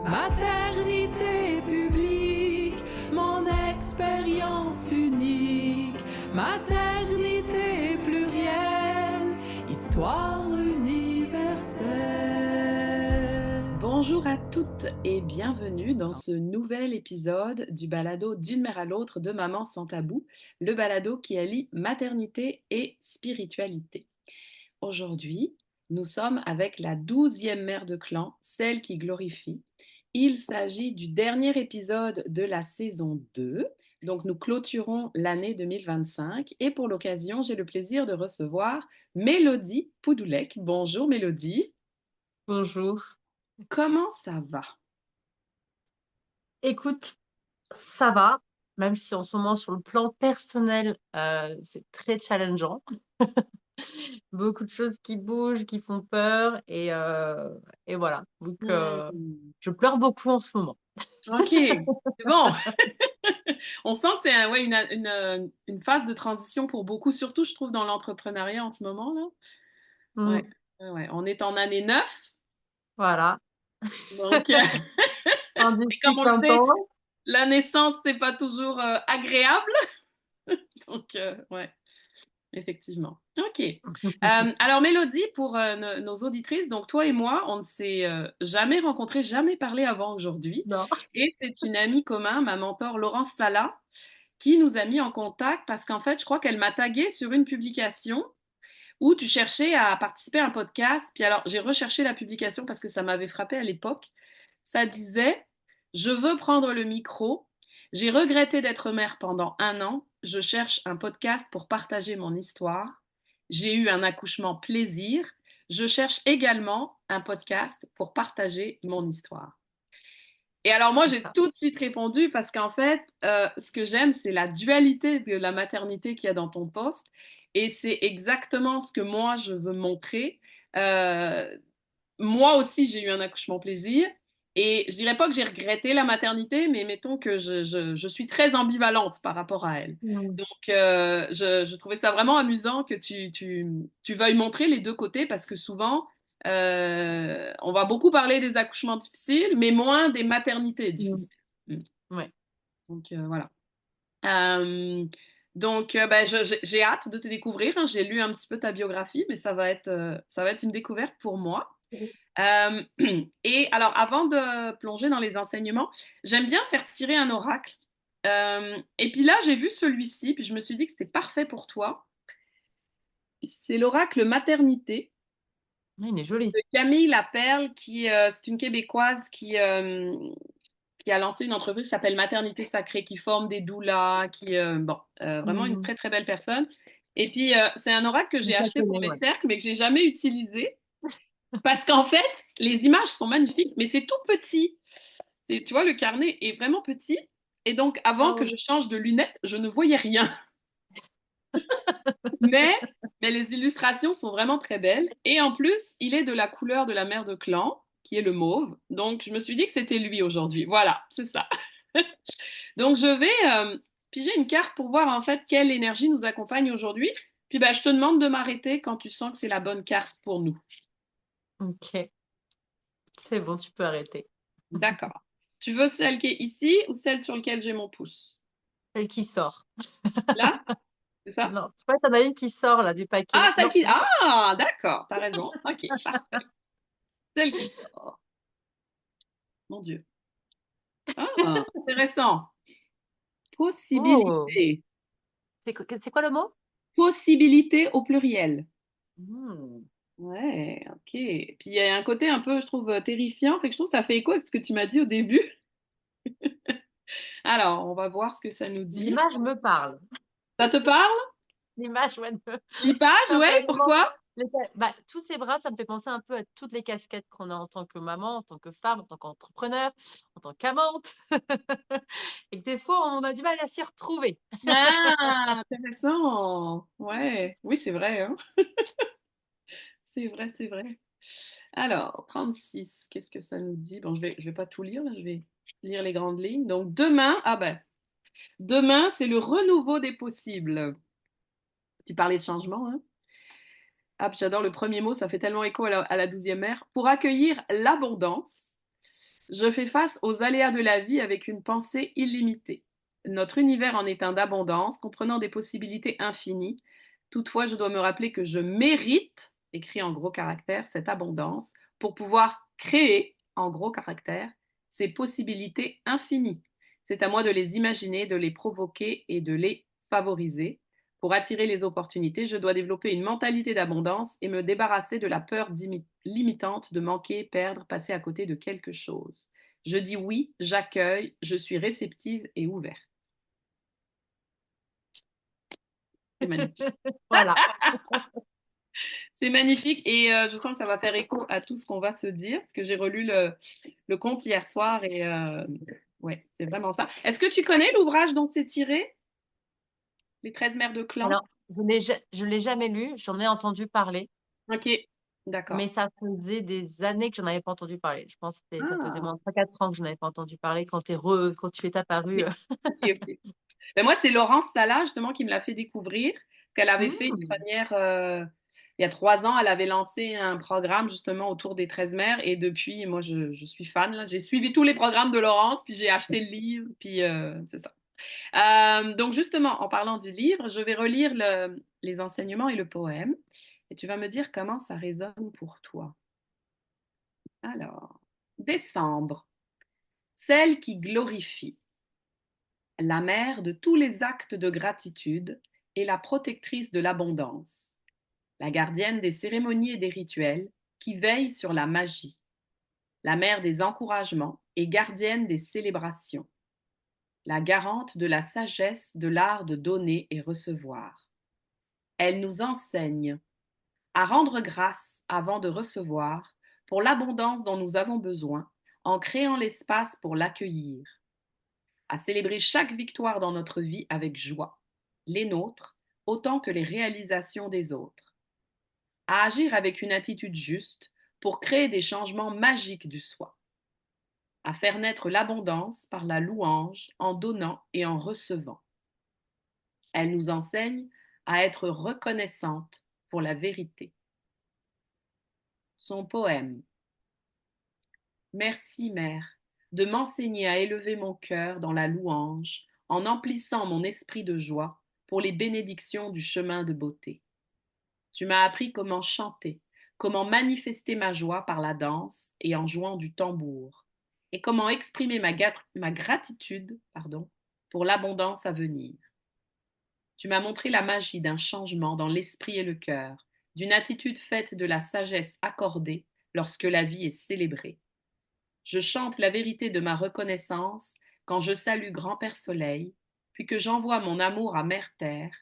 Maternité publique, mon expérience unique. Maternité plurielle, histoire universelle. Bonjour à toutes et bienvenue dans ce nouvel épisode du balado d'une mère à l'autre de Maman sans tabou, le balado qui allie maternité et spiritualité. Aujourd'hui, nous sommes avec la 12e mère de clan, celle qui glorifie. Il s'agit du dernier épisode de la saison 2. Donc nous clôturons l'année 2025 et pour l'occasion, j'ai le plaisir de recevoir Mélodie Poudoulek. Bonjour Mélodie. Bonjour. Comment ça va? Écoute, ça va, même si en ce moment, sur le plan personnel, c'est très challengeant. Beaucoup de choses qui bougent, qui font peur, et voilà. Donc, je pleure beaucoup en ce moment. Ok, c'est bon. On sent que c'est ouais, une phase de transition pour beaucoup, surtout je trouve dans l'entrepreneuriat en ce moment là. Ouais, Mm, ouais. On est en année 9, voilà. donc Un et comme on disciple le sait, intense. la naissance c'est pas toujours agréable, donc ouais. Effectivement. OK. Alors, Mélodie, pour nos auditrices, donc toi et moi, on ne s'est jamais rencontrés, jamais parlé avant aujourd'hui. Non. Et c'est une amie commune, ma mentor Laurence Sala, qui nous a mis en contact parce qu'en fait, je crois qu'elle m'a tagué sur une publication où tu cherchais à participer à un podcast. Puis alors, j'ai recherché la publication parce que ça m'avait frappé à l'époque. Ça disait, je veux prendre le micro. J'ai regretté d'être mère pendant 1 an. Je cherche un podcast pour partager mon histoire. J'ai eu un accouchement plaisir. Je cherche également un podcast pour partager mon histoire. Et alors moi, C'est j'ai ça. tout de suite répondu parce qu'en fait, ce que j'aime, c'est la dualité de la maternité qu'il y a dans ton poste. Et c'est exactement ce que moi, je veux montrer. Euh, Moi aussi, j'ai eu un accouchement plaisir. Et je dirais pas que j'ai regretté la maternité, mais mettons que je suis très ambivalente par rapport à elle. Mm, Donc, je trouvais ça vraiment amusant que tu veuilles montrer les deux côtés parce que souvent, on va beaucoup parler des accouchements difficiles, mais moins des maternités mm, difficiles. Mm. ouais. Donc, voilà. Euh, ben, j'ai hâte de te découvrir, hein. J'ai lu un petit peu ta biographie, mais ça va être une découverte pour moi. Euh, et alors, avant de plonger dans les enseignements, j'aime bien faire tirer un oracle. Et puis là, j'ai vu celui-ci, puis je me suis dit que c'était parfait pour toi. C'est l'oracle maternité Il est joli. de Camille Laperle, c'est une Québécoise qui a lancé une entreprise qui s'appelle Maternité Sacrée, qui forme des doulas, vraiment une Mm, très très belle personne. Et puis, c'est un oracle que j'ai je la acheté pour connais, mes ouais. cercles, mais que j'ai jamais utilisé. Parce qu'en fait, les images sont magnifiques, mais c'est tout petit. Tu vois, le carnet est vraiment petit. Et donc, avant Ah que ouais. je change de lunettes, je ne voyais rien. Mais, mais les illustrations sont vraiment très belles. Et en plus, il est de la couleur de la mère de clan, qui est le mauve. Donc, je me suis dit que c'était lui aujourd'hui. Voilà, c'est ça. Donc, je vais piger une carte pour voir en fait quelle énergie nous accompagne aujourd'hui. Puis, ben, je te demande de m'arrêter quand tu sens que c'est la bonne carte pour nous. Ok, c'est bon, tu peux arrêter. D'accord. Tu veux celle qui est ici ou celle sur laquelle j'ai mon pouce? Celle qui sort. Là, c'est ça? Non, tu vois, t'en as une qui sort là du Ah, paquet. celle Non, qui... Ah, d'accord, t'as raison. Ok, parfait. Celle qui sort. Mon Dieu. Ah, intéressant. oh, Possibilité. c'est quoi le mot? Possibilité au pluriel. Hmm. Ouais, ok. Puis il y a un côté un peu, je trouve, terrifiant. Fait que je trouve que ça fait écho avec ce que tu m'as dit au début. Alors, on va voir ce que ça nous dit. L'image me parle. Ça te parle? L'image, ouais, L'image, ça me ouais, fait vraiment- pourquoi? bah, tous ces bras, ça me fait penser un peu à toutes les casquettes qu'on a en tant que maman, en tant que femme, en tant qu'entrepreneur, en tant qu'amante. Et que des fois, on a du mal à s'y retrouver. Ah, intéressant. Ouais, oui, c'est vrai, hein. C'est vrai, c'est vrai. Alors, 36, qu'est-ce que ça nous dit? Bon, je vais pas tout lire, là, je vais lire les grandes lignes. Donc, demain, ah ben, demain, c'est le renouveau des possibles. Tu parlais de changement, hein? Ah, puis j'adore le premier mot, ça fait tellement écho à la 12e ère. Pour accueillir l'abondance, Je fais face aux aléas de la vie avec une pensée illimitée. Notre univers en est un d'abondance, comprenant des possibilités infinies. Toutefois, je dois me rappeler que je mérite, écrit en gros caractères, cette abondance pour pouvoir créer, en gros caractères, ces possibilités infinies. C'est à moi de les imaginer, de les provoquer et de les favoriser. Pour attirer les opportunités, je dois développer une mentalité d'abondance et me débarrasser de la peur limitante de manquer, perdre, passer à côté de quelque chose. Je dis oui, j'accueille, je suis réceptive et ouverte. C'est magnifique. Voilà. C'est magnifique et je sens que ça va faire écho à tout ce qu'on va se dire parce que j'ai relu le conte hier soir et ouais, c'est vraiment ça. Est-ce que tu connais l'ouvrage dont c'est tiré, Les 13 mères de clan? Alors, je l'ai jamais lu, j'en ai entendu parler, Ok, d'accord. mais ça faisait des années que j'en avais pas entendu parler. Je pense que ça faisait Ah, moins de 3-4 ans que je n'avais pas entendu parler quand tu es apparu. ok, ok, ok. Ben moi, c'est Laurence Sala, justement, qui me l'a fait découvrir, qu'elle avait fait une Hmm. première, il y a 3 ans, elle avait lancé un programme, justement, autour des 13 mères, et depuis, moi, je suis fan, là. J'ai suivi tous les programmes de Laurence, puis j'ai acheté le livre, puis c'est ça. Donc, justement, en parlant du livre, je vais relire les enseignements et le poème, et tu vas me dire comment ça résonne pour toi. Alors, décembre, celle qui glorifie. La mère de tous les actes de gratitude et la protectrice de l'abondance, la gardienne des cérémonies et des rituels qui veille sur la magie, la mère des encouragements et gardienne des célébrations, la garante de la sagesse de l'art de donner et recevoir. Elle nous enseigne à rendre grâce avant de recevoir pour l'abondance dont nous avons besoin en créant l'espace pour l'accueillir, à célébrer chaque victoire dans notre vie avec joie, les nôtres autant que les réalisations des autres, à agir avec une attitude juste pour créer des changements magiques du soi, à faire naître l'abondance par la louange en donnant et en recevant. Elle nous enseigne à être reconnaissante pour la vérité. Son poème. Merci, Mère, de m'enseigner à élever mon cœur dans la louange, en emplissant mon esprit de joie pour les bénédictions du chemin de beauté. Tu m'as appris comment chanter, comment manifester ma joie par la danse et en jouant du tambour, et comment exprimer ma gratitude, pour l'abondance à venir. Tu m'as montré la magie d'un changement dans l'esprit et le cœur, d'une attitude faite de la sagesse accordée lorsque la vie est célébrée. Je chante la vérité de ma reconnaissance quand je salue Grand-Père Soleil, puis que j'envoie mon amour à Mère Terre.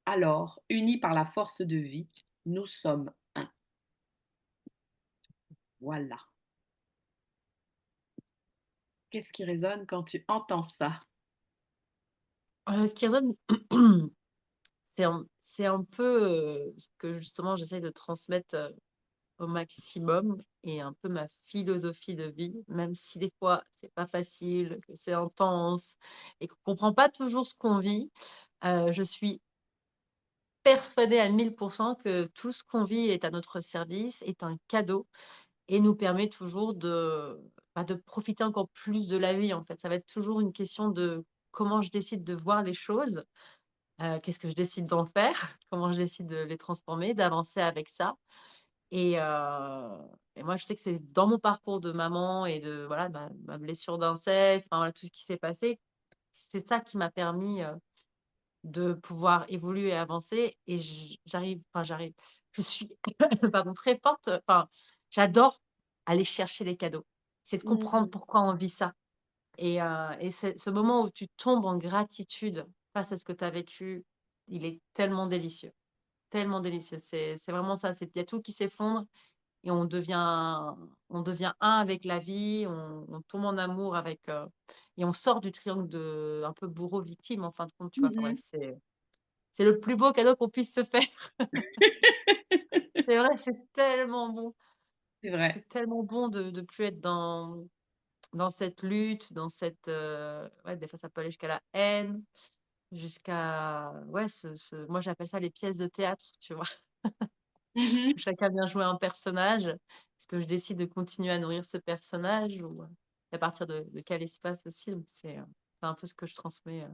Alors, unis par la force de vie, nous sommes un. Voilà. Qu'est-ce qui résonne quand tu entends ça? Ce qui résonne, c'est un peu ce que justement j'essaie de transmettre au maximum et un peu ma philosophie de vie, même si des fois c'est pas facile, que c'est intense et qu'on comprend pas toujours ce qu'on vit. Je suis persuadée à 1000% que tout ce qu'on vit est à notre service, est un cadeau et nous permet toujours de profiter encore plus de la vie, en fait. Ça va être toujours une question de comment je décide de voir les choses, qu'est-ce que je décide d'en faire, comment je décide de les transformer, d'avancer avec ça. Et, et moi, je sais que c'est dans mon parcours de maman et de voilà, ma blessure d'inceste, enfin, voilà, tout ce qui s'est passé, c'est ça qui m'a permis de pouvoir évoluer et avancer. Et je suis pardon, très forte. Enfin, j'adore aller chercher les cadeaux. C'est de comprendre Mhm. pourquoi on vit ça. Et c'est ce moment où tu tombes en gratitude face à ce que tu as vécu, il est tellement délicieux. Tellement délicieux. C'est vraiment ça. Il y a tout qui s'effondre et on devient un avec la vie, on tombe en amour avec, et on sort du triangle un peu bourreau-victime en fin de compte, tu vois. Enfin bref, Mhm. c'est le plus beau cadeau qu'on puisse se faire. C'est vrai, c'est tellement bon. C'est vrai. C'est tellement bon de plus être dans cette lutte, dans cette, ouais, des fois ça peut aller jusqu'à la haine, jusqu'à, ouais, moi j'appelle ça les pièces de théâtre, tu vois. Mhm. Où chacun vient jouer un personnage. Est-ce que je décide de continuer à nourrir ce personnage ou... à partir de quel espace aussi. Donc, c'est un peu ce que je transmets.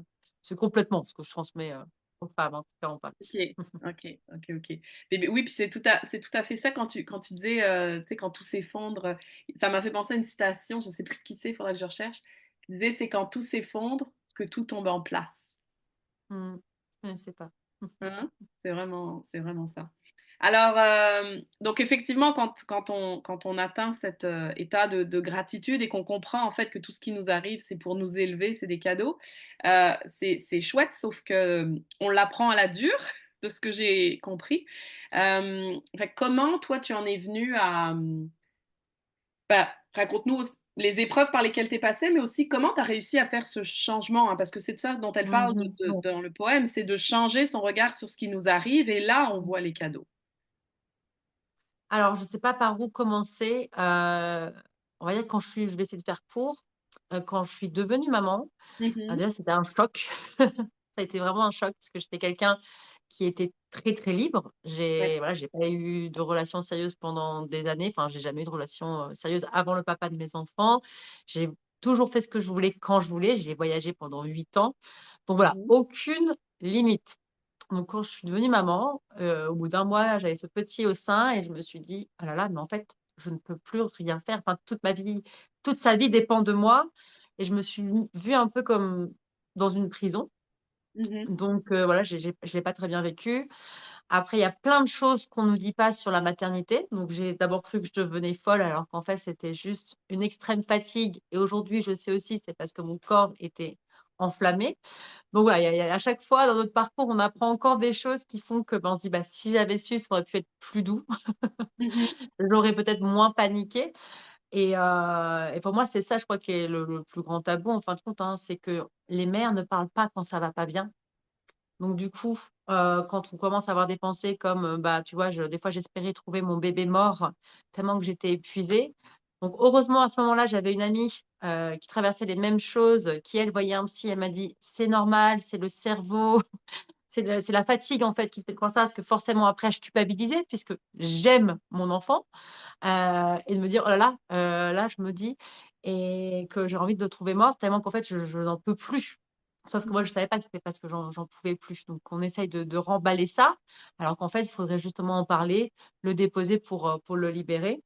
C'est complètement ce que je transmets aux femmes, en tout cas en partie. Ok, ok. Mais oui, puis c'est tout à fait ça quand tu disais, tu sais, quand tout s'effondre. Ça m'a fait penser à une citation, je sais plus qui c'est, il faudrait que je recherche. Qui disait, c'est quand tout s'effondre que tout tombe en place. Je ne sais pas. Hein? C'est vraiment ça. Alors, donc effectivement, quand on atteint cet état de gratitude et qu'on comprend en fait que tout ce qui nous arrive, c'est pour nous élever, c'est des cadeaux, c'est chouette, sauf que on l'apprend à la dure, de ce que j'ai compris. Fait que comment, toi, tu en es venu à... bah, raconte-nous les épreuves par lesquelles tu es passé, mais aussi comment tu as réussi à faire ce changement, hein, parce que c'est de ça dont elle parle Bon. dans le poème, c'est de changer son regard sur ce qui nous arrive, et là, on voit les cadeaux. Alors, je ne sais pas par où commencer. On va dire je vais essayer de faire court. Quand je suis devenue maman, Mhm. déjà, c'était un choc. Ça a été vraiment un choc parce que j'étais quelqu'un qui était très, très libre. Ouais. Voilà, j'ai pas eu de relation sérieuse pendant des années. Enfin, j'ai jamais eu de relation sérieuse avant le papa de mes enfants. J'ai toujours fait ce que je voulais quand je voulais. J'ai voyagé pendant 8 ans. Donc voilà, Mhm. aucune limite. Donc, quand je suis devenue maman, au bout d'un mois, j'avais ce petit au sein et je me suis dit, oh là là, mais en fait, je ne peux plus rien faire. Enfin, toute ma vie, toute sa vie dépend de moi. Et je me suis vue un peu comme dans une prison. Mhm. Donc, voilà, je ne l'ai pas très bien vécu. Après, il y a plein de choses qu'on ne nous dit pas sur la maternité. Donc, j'ai d'abord cru que je devenais folle, alors qu'en fait, c'était juste une extrême fatigue. Et aujourd'hui, je sais aussi, c'est parce que mon corps était enflammé. Donc, voilà, à chaque fois dans notre parcours, on apprend encore des choses qui font que ben, on se dit, bah, si j'avais su, ça aurait pu être plus doux. Mhm. J'aurais peut-être moins paniqué. Et pour moi, c'est ça, je crois, qui est le plus grand tabou, en fin de compte, hein, c'est que les mères ne parlent pas quand ça va pas bien. Donc, du coup, quand on commence à avoir des pensées comme, bah, tu vois, des fois, j'espérais trouver mon bébé mort tellement que j'étais épuisée. Donc, heureusement, à ce moment-là, j'avais une amie qui traversait les mêmes choses, qui, elle, voyait un psy. Elle m'a dit, c'est normal, c'est le cerveau, c'est la fatigue, en fait, qui fait comme ça, parce que forcément, après, je culpabilisais, puisque j'aime mon enfant. Et de me dire, oh là là, là, je me dis, et que j'ai envie de le trouver mort, tellement qu'en fait, je n'en peux plus. Sauf que moi, je ne savais pas que c'était parce que j'en pouvais plus. Donc, on essaye de remballer ça, alors qu'en fait, il faudrait justement en parler, le déposer pour le libérer.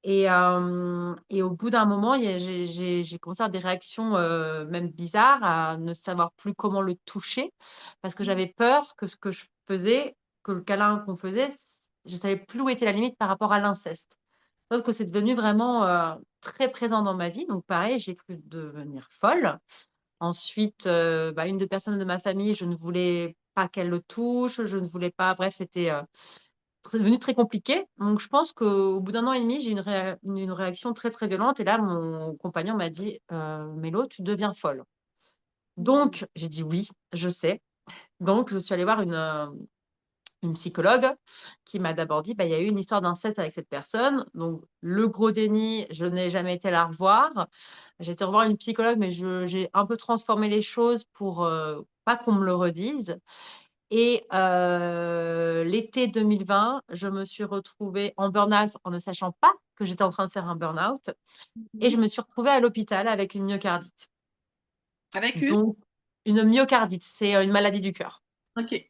Et au bout d'un moment, j'ai commencé à avoir des réactions même bizarres, à ne savoir plus comment le toucher, parce que j'avais peur que ce que je faisais, que le câlin qu'on faisait, je ne savais plus où était la limite par rapport à l'inceste. Sauf que c'est devenu vraiment très présent dans ma vie. Donc, pareil, j'ai cru devenir folle. Ensuite, bah, une des personnes de ma famille, je ne voulais pas qu'elle le touche, je ne voulais pas. Bref, c'était devenu très compliqué. Donc, je pense qu'au bout d'un an et demi, j'ai eu une réaction très, très violente. Et là, mon compagnon m'a dit, Mélo, tu deviens folle. Mhm. Donc, j'ai dit oui, je sais. Donc, je suis allée voir une psychologue qui m'a d'abord dit, bah, il y a eu une histoire d'inceste avec cette personne. Donc, le gros déni, je n'ai jamais été la revoir. J'ai été revoir une psychologue, mais j'ai un peu transformé les choses pour pas qu'on me le redise. Et l'été 2020, je me suis retrouvée en burn-out en ne sachant pas que j'étais en train de faire un burn-out. Et Mhm. je me suis retrouvée à l'hôpital avec une myocardite. Avec une? Donc, une myocardite, c'est une maladie du cœur. Ok.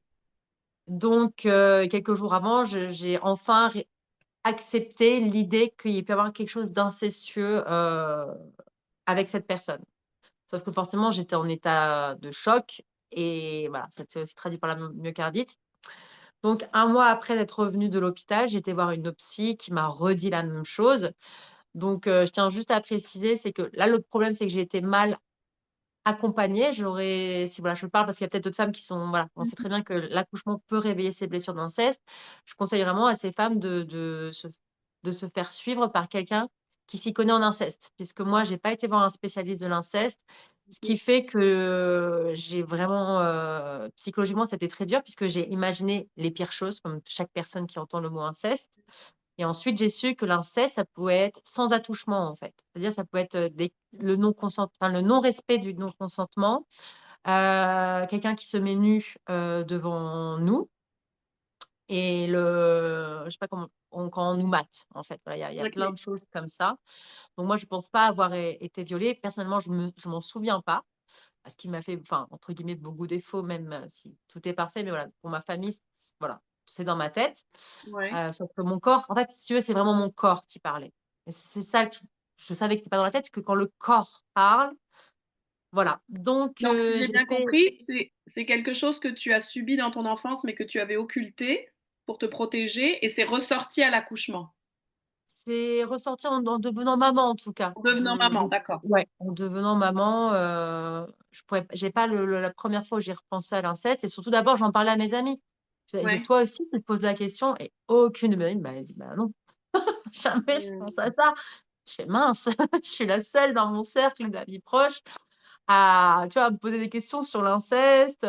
Donc, quelques jours avant, j'ai enfin accepté l'idée qu'il y ait pu y avoir quelque chose d'incestueux avec cette personne. Sauf que forcément, j'étais en état de choc. Et voilà, ça s'est aussi traduit par la myocardite. Donc, un mois après d'être revenue de l'hôpital, j'ai été voir une psy qui m'a redit la même chose. Donc, je tiens juste à préciser, c'est que là, le problème, c'est que j'ai été mal accompagnée. Si voilà, je parle parce qu'il y a peut-être d'autres femmes qui sont, voilà, on sait très bien que l'accouchement peut réveiller ces blessures d'inceste. Je conseille vraiment à ces femmes de se faire suivre par quelqu'un qui s'y connaît en inceste, puisque moi, j'ai pas été voir un spécialiste de l'inceste. Ce qui fait que j'ai vraiment, psychologiquement, c'était très dur puisque j'ai imaginé les pires choses, comme chaque personne qui entend le mot inceste. Et ensuite, j'ai su que l'inceste, ça pouvait être sans attouchement, en fait. C'est-à-dire, ça peut être le non-respect du non-consentement, quelqu'un qui se met nu devant nous, et je sais pas comment, quand on nous mate, en fait. Voilà, il y a plein OK. de choses comme ça. Donc moi, je pense pas avoir été violée. Personnellement, je m'en souviens pas. Ce qui m'a fait, enfin, entre guillemets, beaucoup défaut, même si tout est parfait. Mais voilà, pour ma famille, voilà, c'est dans ma tête. Ouais. Sauf que mon corps, en fait, si tu veux, c'est vraiment mon corps qui parlait. Et c'est ça que je savais que c'était pas dans la tête, que quand le corps parle, voilà. Donc, Donc, si j'ai j'ai bien fait. compris, c'est quelque chose que tu as subi dans ton enfance, mais que tu avais occulté pour te protéger, et c'est ressorti à l'accouchement. C'est ressorti en devenant maman, en tout cas. En devenant maman, d'accord. Ouais, en devenant maman, j'ai pas la première fois où j'ai repensé à l'inceste, et surtout d'abord, j'en parlais à mes amis. Et Ouais. toi aussi, tu te poses la question, et aucune de mes amies m'a dit, bah non, jamais je pense à Mmh. ça. Je fais mince, je suis la seule dans mon cercle d'amis proches à, tu vois, à me poser des questions sur l'inceste.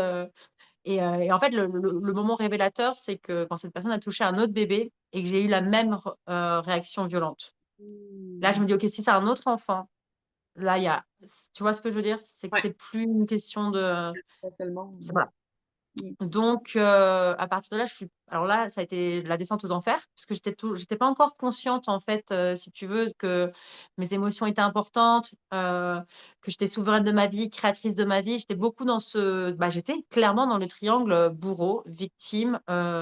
Et en fait, le moment révélateur, c'est que quand cette personne a touché un autre bébé et que j'ai eu la même réaction violente. Là, je Mmh. me dis, OK, si c'est un autre enfant, là, tu vois ce que je veux dire? C'est que Ouais, c'est plus une question de. pas seulement. Voilà. Mmh. Donc, à partir de là, alors là, ça a été la descente aux enfers, parce que j'étais pas encore consciente, en fait, si tu veux, que mes émotions étaient importantes, que j'étais souveraine de ma vie, créatrice de ma vie. J'étais beaucoup j'étais clairement dans le triangle bourreau, victime,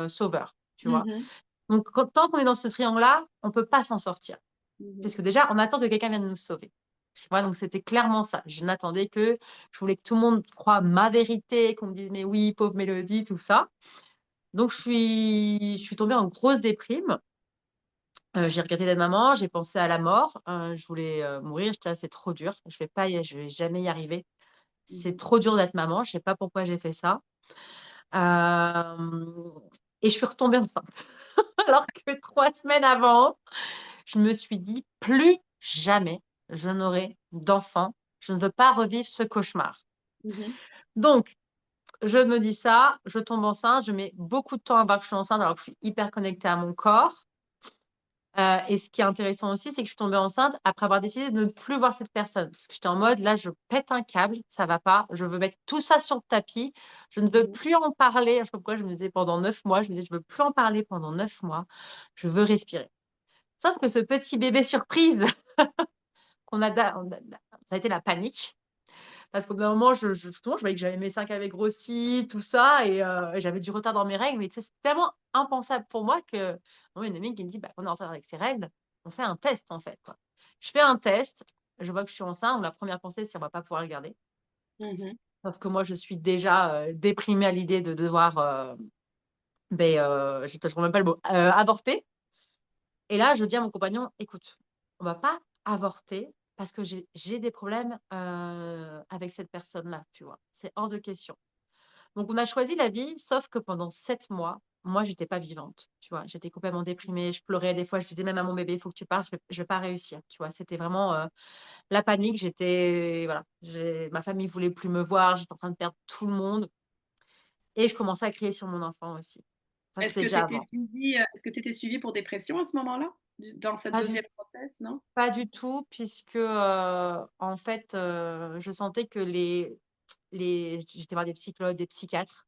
sauveur, tu vois. Mmh. Donc, tant qu'on est dans ce triangle-là, on peut pas s'en sortir. Mmh. Parce que déjà, on attend que quelqu'un vienne nous sauver. Tu vois, donc c'était clairement ça. Je voulais que tout le monde croie ma vérité, qu'on me dise, mais oui, pauvre Mélodie, tout ça. Donc, je suis tombée en grosse déprime. J'ai regretté d'être maman, j'ai pensé à la mort. Je voulais mourir. J'étais là, c'est trop dur. Je vais jamais y arriver. C'est Mmh. trop dur d'être maman. Je sais pas pourquoi j'ai fait ça. Euh, Et je suis retombée enceinte. Alors que 3 semaines avant, je me suis dit, plus jamais je n'aurai d'enfant. Je ne veux pas revivre ce cauchemar. Mmh. Donc, je me dis ça, je tombe enceinte, je mets beaucoup de temps à voir que je suis enceinte alors que je suis hyper connectée à mon corps. Et ce qui est intéressant aussi, c'est que je suis tombée enceinte après avoir décidé de ne plus voir cette personne. Parce que j'étais en mode, là, je pète un câble, ça va pas, je veux mettre tout ça sur le tapis, je ne veux Mmh. plus en parler. Je sais pas pourquoi je me disais pendant 9 mois, je me disais, je veux plus en parler pendant 9 mois, je veux respirer. Sauf que ce petit bébé surprise ça a été la panique. Parce qu'au bout d'un moment, justement, je voyais que j'avais mes seins qui avaient grossi, tout ça, et j'avais du retard dans mes règles. Mais tu sais, c'est tellement impensable pour moi que moi, une amie qui me dit, bah, on est en retard avec ses règles, on fait un test, en fait, quoi. Je fais un test, je vois que je suis enceinte. Donc la première pensée, c'est on va pas pouvoir le garder. Mmh. Sauf que moi, je suis déjà déprimée à l'idée de devoir, je ne trouve même pas le mot, avorter. Et là, je dis à mon compagnon, écoute, on va pas avorter parce que j'ai des problèmes avec cette personne-là, tu vois. C'est hors de question. Donc, on a choisi la vie, sauf que pendant 7 mois, moi, j'étais pas vivante, tu vois. J'étais complètement déprimée, je pleurais des fois, je disais même à mon bébé, il faut que tu partes, je vais pas réussir, tu vois. C'était vraiment la panique. Voilà, ma famille voulait plus me voir, j'étais en train de perdre tout le monde et je commençais à crier sur mon enfant aussi. Ça, Est-ce c'était que tu déjà étais avant. suivie, pour dépression à ce moment-là? Dans cette Pas du deuxième grossesse, non? Pas du tout, puisque en fait, je sentais que j'étais voir des psychologues, des psychiatres.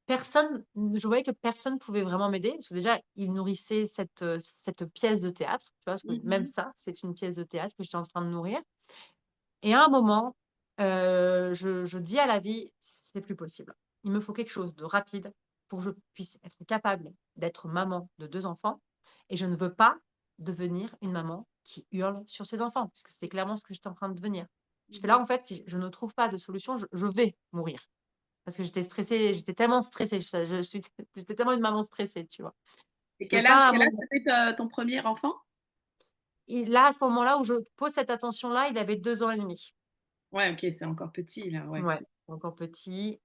Je voyais que personne pouvait vraiment m'aider, parce que déjà, ils nourrissaient cette pièce de théâtre, tu vois, parce que même Mmh. ça, c'est une pièce de théâtre que j'étais en train de nourrir. Et à un moment, je dis à la vie, c'est plus possible. Il me faut quelque chose de rapide pour que je puisse être capable d'être maman de 2 enfants. Et je ne veux pas devenir une maman qui hurle sur ses enfants, puisque c'était clairement ce que j'étais en train de devenir. Je fais là, Mmh. en fait, si je ne trouve pas de solution, je vais mourir. Parce que j'étais stressée, j'étais tellement stressée. J'étais tellement une maman stressée, tu vois. Et Je veux pas quel âge mourir. avait ton premier enfant? Et là, à ce moment-là où je pose cette attention-là, il avait 2 ans et demi. Ouais, OK, c'est encore petit là, ouais. Ouais, encore petit.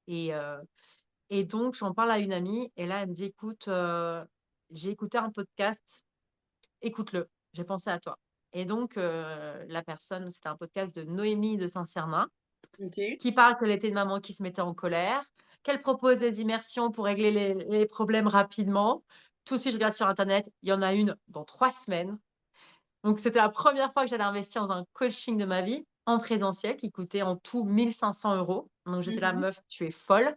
Et, euh, et donc, j'en parle à une amie, et là, elle me dit, écoute, j'ai écouté un podcast, écoute-le, j'ai pensé à toi. Et donc, la personne, c'était un podcast de Noémie de Saint-Cernin, OK. qui parle qu'elle était une maman qui se mettait en colère, qu'elle propose des immersions pour régler les problèmes rapidement. Tout de suite, je regarde sur Internet, il y en a une dans 3 semaines. Donc, c'était la première fois que j'allais investir dans un coaching de ma vie en présentiel qui coûtait en tout 1 500 euros. Donc, j'étais là, Mmh. meuf, tu es folle.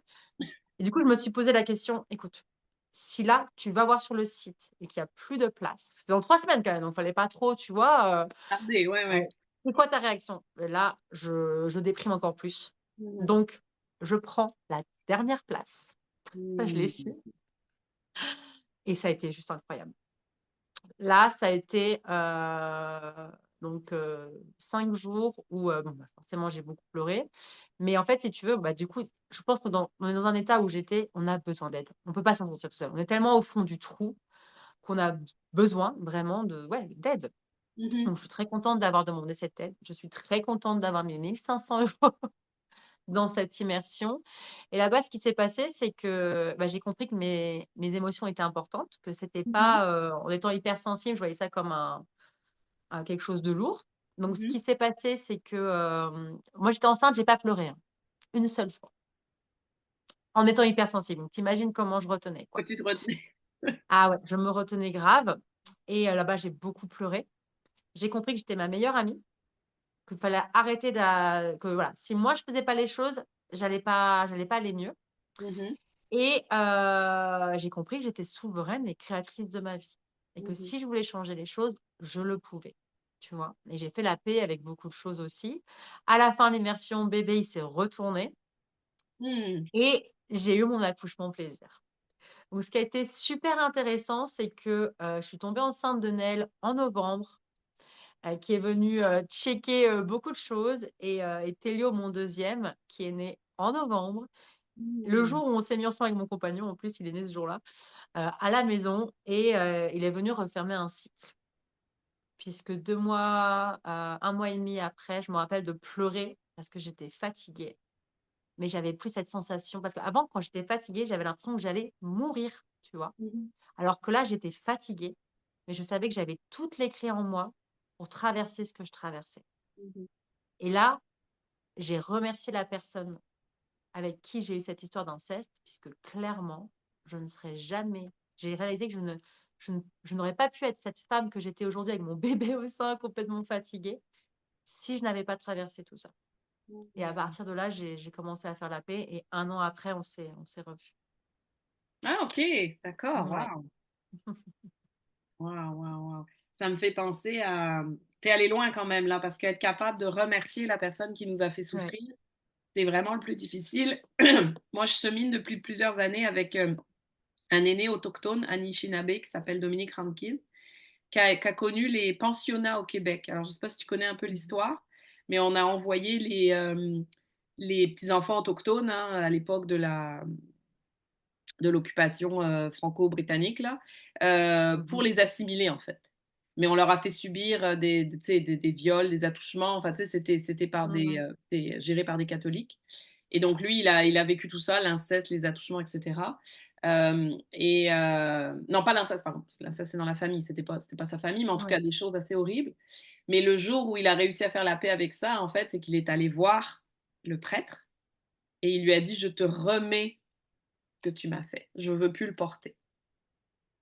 Et du coup, je me suis posé la question, écoute, si là, tu vas voir sur le site et qu'il y a plus de place, c'est dans 3 semaines quand même, donc fallait pas trop, tu vois, Regardez, ouais, heu, ouais. c'est quoi ta réaction? Et là, je déprime encore plus. Mmh. Donc je prends la dernière place. Ça, je l'ai su Mmh. et ça a été juste incroyable. Là, ça a été, donc 5 jours où, bon, bah, forcément, j'ai beaucoup pleuré. Mais en fait, si tu veux, bah, du coup, je pense que on est dans un état où j'étais, on a besoin d'aide. On peut pas s'en sortir tout seul. On est tellement au fond du trou qu'on a besoin vraiment de ouais, d'aide. Mmh. Donc je suis très contente d'avoir demandé cette aide. Je suis très contente d'avoir mis 1 500 € dans cette immersion et là-bas, ce qui s'est passé, c'est que, bah, j'ai compris que mes émotions étaient importantes, que c'était Mmh. pas, en étant hypersensible, je voyais ça comme quelque chose de lourd. Donc ce Mmh. qui s'est passé, c'est que, moi j'étais enceinte, j'ai pas pleuré, hein, une seule fois, en étant hypersensible. Donc tu imagines comment je retenais, Faut quoi. que tu te retenais. Ah ouais, je me retenais grave et là-bas, j'ai beaucoup pleuré. J'ai compris que j'étais ma meilleure amie, qu'il fallait arrêter que voilà, si moi je faisais pas les choses, j'allais pas aller mieux Mmh. et j'ai compris que j'étais souveraine et créatrice de ma vie et que Mmh. si je voulais changer les choses, je le pouvais, tu vois? Et j'ai fait la paix avec beaucoup de choses aussi. À la fin, l'immersion bébé, il s'est retourné Mmh. et j'ai eu mon accouchement plaisir. Donc ce qui a été super intéressant, c'est que, je suis tombée enceinte de Nel en novembre, qui est venu, checker, beaucoup de choses et Télio, mon deuxième, qui est né en novembre. Le Mmh. jour où on s'est mis ensemble avec mon compagnon, en plus, il est né ce jour-là, à la maison et il est venu refermer un cycle. Puisque 2 mois, 1 mois et demi après, je me rappelle de pleurer parce que j'étais fatiguée, mais j'avais plus cette sensation parce qu'avant, quand j'étais fatiguée, j'avais l'impression que j'allais mourir, tu vois? Mmh. Alors que là, j'étais fatiguée, mais je savais que j'avais toutes les clés en moi pour traverser ce que je traversais. Mmh. Et là, j'ai remercié la personne avec qui j'ai eu cette histoire d'inceste, puisque clairement, je ne serais jamais j'ai réalisé que je n'aurais pas pu être cette femme que j'étais aujourd'hui avec mon bébé au sein, complètement fatiguée, si je n'avais pas traversé tout ça. Et à Mmh. partir de là, j'ai commencé à faire la paix et 1 an après, on s'est revus. Ah OK, d'accord, Ouais. waouh! Waouh, waouh, waouh! Ça me fait penser à tu allé loin quand même là, parce qu'être capable de remercier la personne qui nous a fait Ouais. souffrir, c'est vraiment le plus difficile. Moi, je chemine depuis plusieurs années avec, un aîné autochtone, Anishinaabe, qui s'appelle Dominique Rankin, qui a connu les pensionnats au Québec. Alors, je ne sais pas si tu connais un peu Mmh. l'histoire, mais on a envoyé les petits-enfants autochtones, hein, à l'époque de l'occupation franco-britannique, là, pour Mmh. les assimiler, en fait. Mais on leur a fait subir tu sais, des viols, des attouchements. Enfin, tu sais, c'était Mmh. c'était géré par des catholiques. Et donc, lui, il a vécu tout ça, l'inceste, les attouchements, etc. Non, pas l'inceste, pardon. L'inceste, c'est dans la famille. C'était pas sa famille, mais en tout cas, Ouais. des choses assez horribles. Mais le jour où il a réussi à faire la paix avec ça, en fait, c'est qu'il est allé voir le prêtre et il lui a dit, je te remets que tu m'as fait. Je veux plus le porter.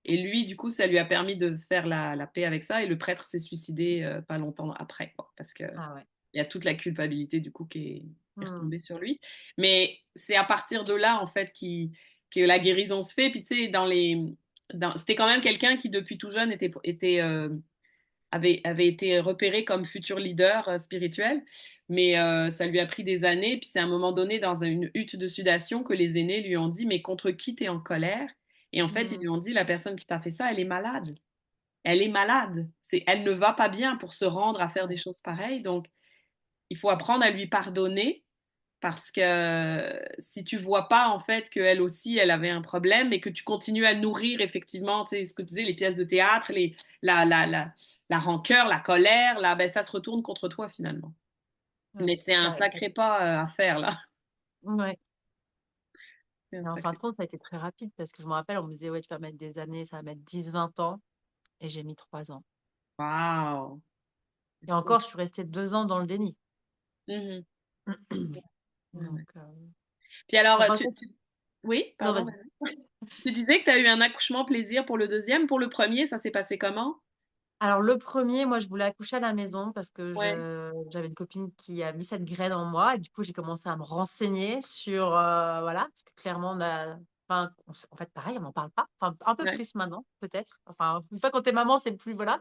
Et lui, du coup, ça lui a permis de faire la paix avec ça. Et le prêtre s'est suicidé pas longtemps après, quoi, parce que Ah ouais. il y a toute la culpabilité du coup qui est Mmh. retombée sur lui. Mais c'est à partir de là, en fait, que la guérison se fait. Puis tu sais, c'était quand même quelqu'un qui depuis tout jeune avait été repéré comme futur leader spirituel, mais ça lui a pris des années. Puis c'est à un moment donné, dans une hutte de sudation, que les aînés lui ont dit, mais contre qui t'es en colère? Et en fait, ils lui Mmh. ont dit, la personne qui t'a fait ça, elle est malade. Elle est malade. Elle ne va pas bien pour se rendre à faire des Ouais. choses pareilles. Donc, il faut apprendre à lui pardonner parce que si tu vois pas en fait qu'elle aussi elle avait un problème et que tu continues à nourrir effectivement, tu sais ce que tu disais, les pièces de théâtre, la, la, la, la rancœur, la colère, là, ben ça se retourne contre toi finalement. Ouais. Mais c'est un Bah, sacré pas à faire là. ouais. C'est un Et en fin sacré. de compte, ça a été très rapide parce que je me rappelle, on me disait: «Ouais, tu vas mettre des années, ça va mettre 10, 20 ans» et j'ai mis 3 ans. Waouh, c'est Et fou. encore, je suis restée 2 ans dans le déni. Mhm. Ouais, Donc ouais. Puis alors, en fin de compte oui, non, pardon. vas-y. Tu disais que tu as eu un accouchement plaisir pour le deuxième. Pour le premier, ça s'est passé comment? Alors le premier, moi, je voulais accoucher à la maison parce que Ouais, j'avais une copine qui a mis cette graine en moi et du coup, j'ai commencé à me renseigner sur, voilà, parce que clairement on a enfin, en fait, pareil, on n'en parle pas. Enfin, un peu ouais. plus maintenant, peut-être. Enfin, une fois quand tu es maman, c'est plus voilà.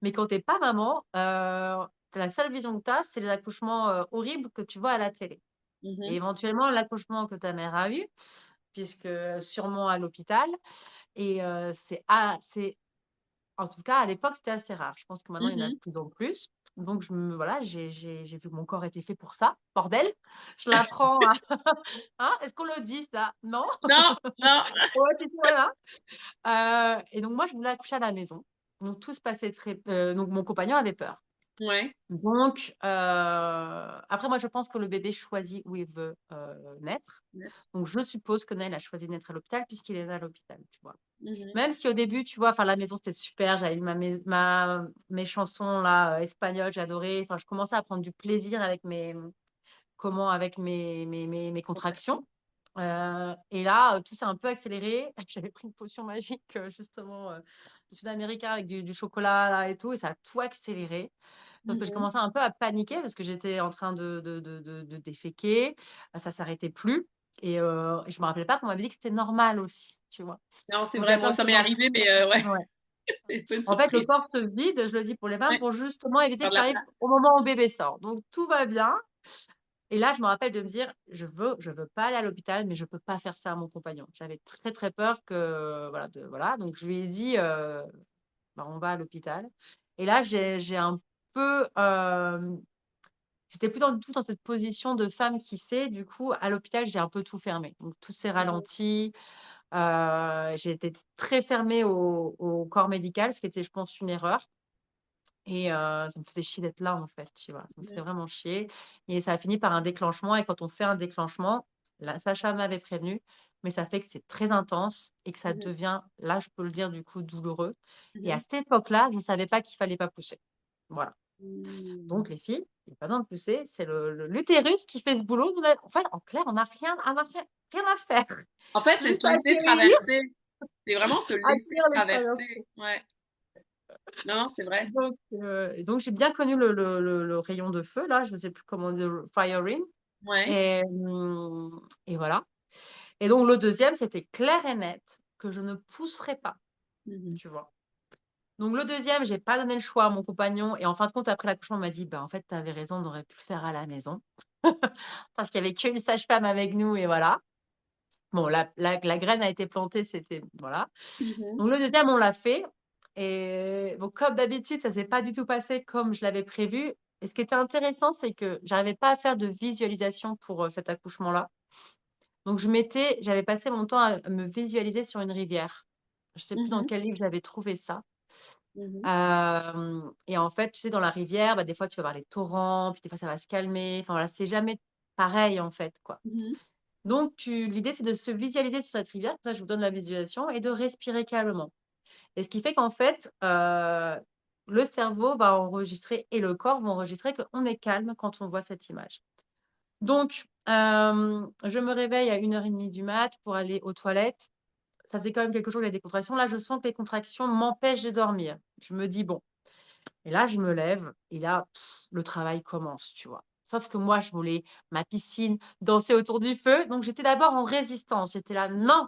Mais quand tu es pas maman, la seule vision que tu as, c'est les accouchements, horribles que tu vois à la télé et Mmh. éventuellement l'accouchement que ta mère a eu, puisque sûrement à l'hôpital et c'est en tout cas, à l'époque, c'était assez rare. Je pense que maintenant, il y en a de Mmh. plus en plus. Donc, voilà, j'ai vu que mon corps était fait pour ça. Bordel! Je l'apprends à hein? Est-ce qu'on le dit ça? Non? Non, non. Ouais, tu sais, voilà. Et donc moi, je voulais accoucher à la maison. Donc tout se passait donc mon compagnon avait peur. Ouais. Donc après moi, je pense que le bébé choisit où il veut, naître. Ouais. Donc je suppose que Naël a choisi de naître à l'hôpital puisqu'il est né à l'hôpital, tu vois? Mmh. Même si au début, tu vois, enfin, la maison, c'était super, j'avais mis mes chansons là, espagnoles, j'adorais. Enfin, je commençais à prendre du plaisir avec mes contractions. Contraction. Et là, tout s'est un peu accéléré. J'avais pris une potion magique, justement, du Sud-Américain avec du chocolat là et tout et ça a tout accéléré. Sauf que je Mmh. commençais un peu à paniquer parce que j'étais en train de déféquer, ça s'arrêtait plus et je me rappelais pas qu'on m'avait dit que c'était normal aussi, tu vois? Non, c'est Donc vrai, j'avais moi, peur ça que m'est arrivé, mais ouais, ouais. c'est pas une En fait, le surprise. corps se vide, je le dis pour les femmes, Ouais, pour justement éviter faire que de ça la arrive place. au moment où le bébé sort. Donc tout va bien et là, je me rappelle de me dire: «Je veux pas aller à l'hôpital, mais je peux pas faire ça à mon compagnon». J'avais très, très peur que voilà, donc je lui ai dit, «Bah, on va à l'hôpital» et là, j'ai un peu, j'étais plus dans du tout dans cette position de femme qui sait. Du coup, à l'hôpital, j'ai un peu tout fermé. Donc tout s'est Mmh. ralenti, j'ai été très fermée au corps médical, ce qui était, je pense, une erreur. Et ça me faisait chier d'être là, en fait, tu vois? Ça me faisait Ouais. vraiment chier et ça a fini par un déclenchement et quand on fait un déclenchement, la sage-femme m'avait prévenue, mais ça fait que c'est très intense et que ça Mmh mh. devient, là, je peux le dire, du coup, douloureux et à Mmh. cette époque-là, je ne savais pas qu'il fallait pas pousser. Voilà. Mmh. Donc les filles, il y a pas besoin de pousser, c'est l'utérus qui fait ce boulot. On a en fait, en clair, on n'a rien à faire. En fait, c'est Juste se à laisser accueillir traverser. C'est vraiment se laisser accueillir les traversées. traverser. Ouais. Non, non, c'est vrai. Donc j'ai bien connu le rayon de feu là, je ne sais plus comment dire, le firing Ouais. et et voilà et donc le deuxième c'était clair et net que je ne pousserai pas, Mmh. tu vois? Donc le deuxième j'ai pas donné le choix à mon compagnon et en fin de compte après l'accouchement, il m'a dit: «Bah, en fait, tu avais raison, on aurait pu le faire à la maison». Parce qu'il y avait qu'une sage-femme avec nous et voilà. Bon la graine a été plantée, c'était voilà. Mmh. Donc le deuxième on l'a fait et bon comme d'habitude, ça s'est pas du tout passé comme je l'avais prévu et ce qui était intéressant, c'est que j'arrivais pas à faire de visualisation pour, cet accouchement-là. Donc j'avais passé mon temps à me visualiser sur une rivière. Je sais plus dans Mmh. quel livre j'avais trouvé ça. Mmh. Et en fait, tu sais, dans la rivière, bah, des fois, tu vas voir les torrents, puis des fois, ça va se calmer. Enfin, voilà, c'est jamais pareil, en fait, quoi. Mmh. Donc l'idée, c'est de se visualiser sur cette rivière. Comme ça, je vous donne la visualisation et de respirer calmement. Et ce qui fait qu'en fait, le cerveau va enregistrer et le corps va enregistrer qu'on est calme quand on voit cette image. Donc, je me réveille à 1h30 du mat pour aller aux toilettes. Ça faisait quand même quelques jours que j'avais des contractions. Là, je sens que les contractions m'empêchent de dormir. Je me dis: «Bon». Et là, je me lève et là, le travail commence, tu vois? Sauf que moi, je voulais ma piscine, danser autour du feu, donc j'étais d'abord en résistance. J'étais là: «Non,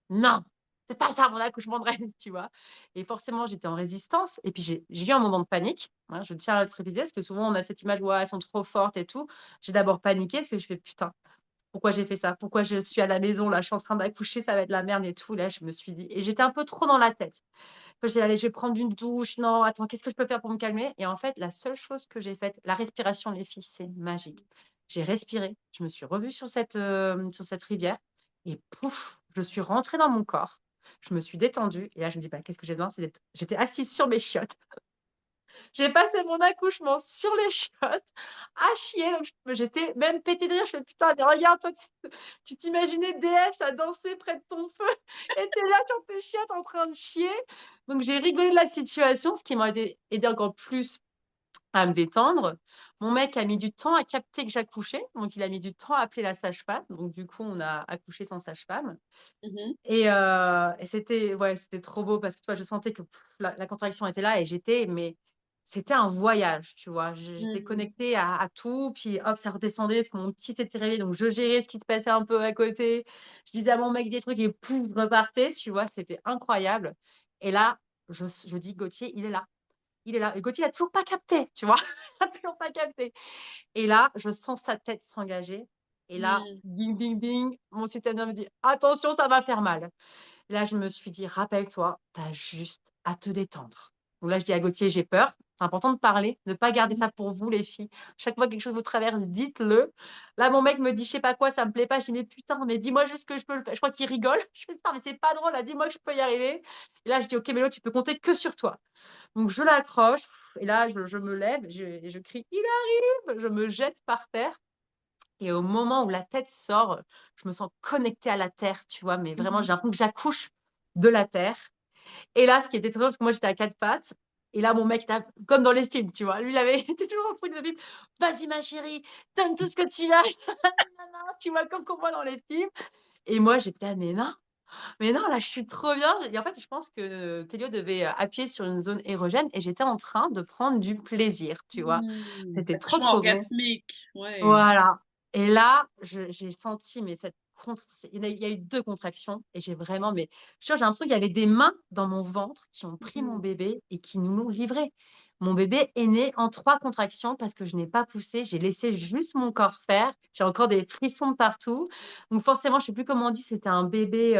non, c'est pas ça mon accouchement de rêve», tu vois? Et forcément, j'étais en résistance et puis j'ai eu un moment de panique, hein, je tiens à le préciser parce que souvent on a cette image: «Ouais, elles sont trop fortes et tout». J'ai d'abord paniqué parce que je fais: «Putain, pourquoi j'ai fait ça? Pourquoi je suis à la maison là? Je suis en train d'accoucher, ça va être la merde et tout». Là, je me suis dit et j'étais un peu trop dans la tête. Après, j'ai dit: «Allez, je vais prendre une douche. Non, attends, qu'est-ce que je peux faire pour me calmer?» Et en fait, la seule chose que j'ai faite, la respiration, les filles, c'est magique. J'ai respiré, je me suis revue sur cette rivière et pouf, je suis rentrée dans mon corps. Je me suis détendue et là, je me dis: «Bah, qu'est-ce que j'ai besoin?» C'est j'étais assise sur mes chiottes. J'ai passé mon accouchement sur les chiottes, à chier, donc j'étais même pétée de rire. Je fais: «Putain, mais regarde, toi, tu t'imaginais déesse à danser près de ton feu et tu es là sur tes chiottes en train de chier». Donc j'ai rigolé de la situation, ce qui m'a aidée encore plus à me détendre. Mon mec a mis du temps à capter que j'accouchais, donc il a mis du temps à appeler la sage-femme. Donc du coup, on a accouché sans sage-femme. Mhm. Et c'était ouais, c'était trop beau parce que, tu vois, je sentais que la contraction était là et mais c'était un voyage, tu vois? J'étais Mhm. connectée à tout, puis hop, ça redescendait parce que mon petit s'était réveillé, donc je gérais ce qui se passait un peu à côté. Je disais à mon mec des trucs et pouf, je repartais, tu vois? C'était incroyable. Et là, je dis: «Gauthier, il est là, il est là». Et Gauthier, il a toujours pas capté, tu vois? Il a toujours pas capté. Et là, je sens sa tête s'engager et là, Mhm. ding, ding, ding, mon système nerveux me dit: «Attention, ça va faire mal». Là, je me suis dit: «Rappelle-toi, tu as juste à te détendre». Donc là, je dis à Gauthier: «J'ai peur». C'est important de parler, de pas garder Mhm. ça pour vous les filles. Chaque fois que quelque chose vous traverse, dites-le. Là, mon mec me dit je sais pas quoi, ça me plaît pas. Je dis: «Mais putain, mais dis-moi juste que je peux le faire». Je crois qu'il rigole. Je fais: «Non, mais c'est pas drôle là, dis-moi que je peux y arriver». Et là, je dis: «OK Mélo, tu peux compter que sur toi». Donc je l'accroche et là, je me lève et je crie: «Il arrive!» Je me jette par terre et au moment où la tête sort, je me sens connectée à la terre, tu vois? Mais vraiment, Mhm. j'ai l'impression que j'accouche de la terre. Et là, ce qui était très drôle, parce que moi, j'étais à 4 pattes. Et là, mon mec, comme dans les films, tu vois. Lui, il avait, il était toujours dans le truc de film. Vas-y, ma chérie, donne tout ce que tu as. Tu vois, comme qu'on voit dans les films. Et moi, j'étais, ah, mais non, là, je suis trop bien. Et en fait, je pense que Télio devait appuyer sur une zone érogène et j'étais en train de prendre du plaisir, tu vois. Mhm. C'était trop, Accouchement trop bon. orgasmique, ouais. Voilà. Et là, j'ai senti, mais il y a eu 2 contractions et j'ai vraiment, mais je te jure, j'ai l'impression qu'il y avait des mains dans mon ventre qui ont pris mon Mhm. bébé et qui nous l'ont livré. Mon bébé est né en 3 contractions parce que je n'ai pas poussé, j'ai laissé juste mon corps faire. J'ai encore des frissons partout. Donc forcément, je sais plus comment on dit, c'était un bébé,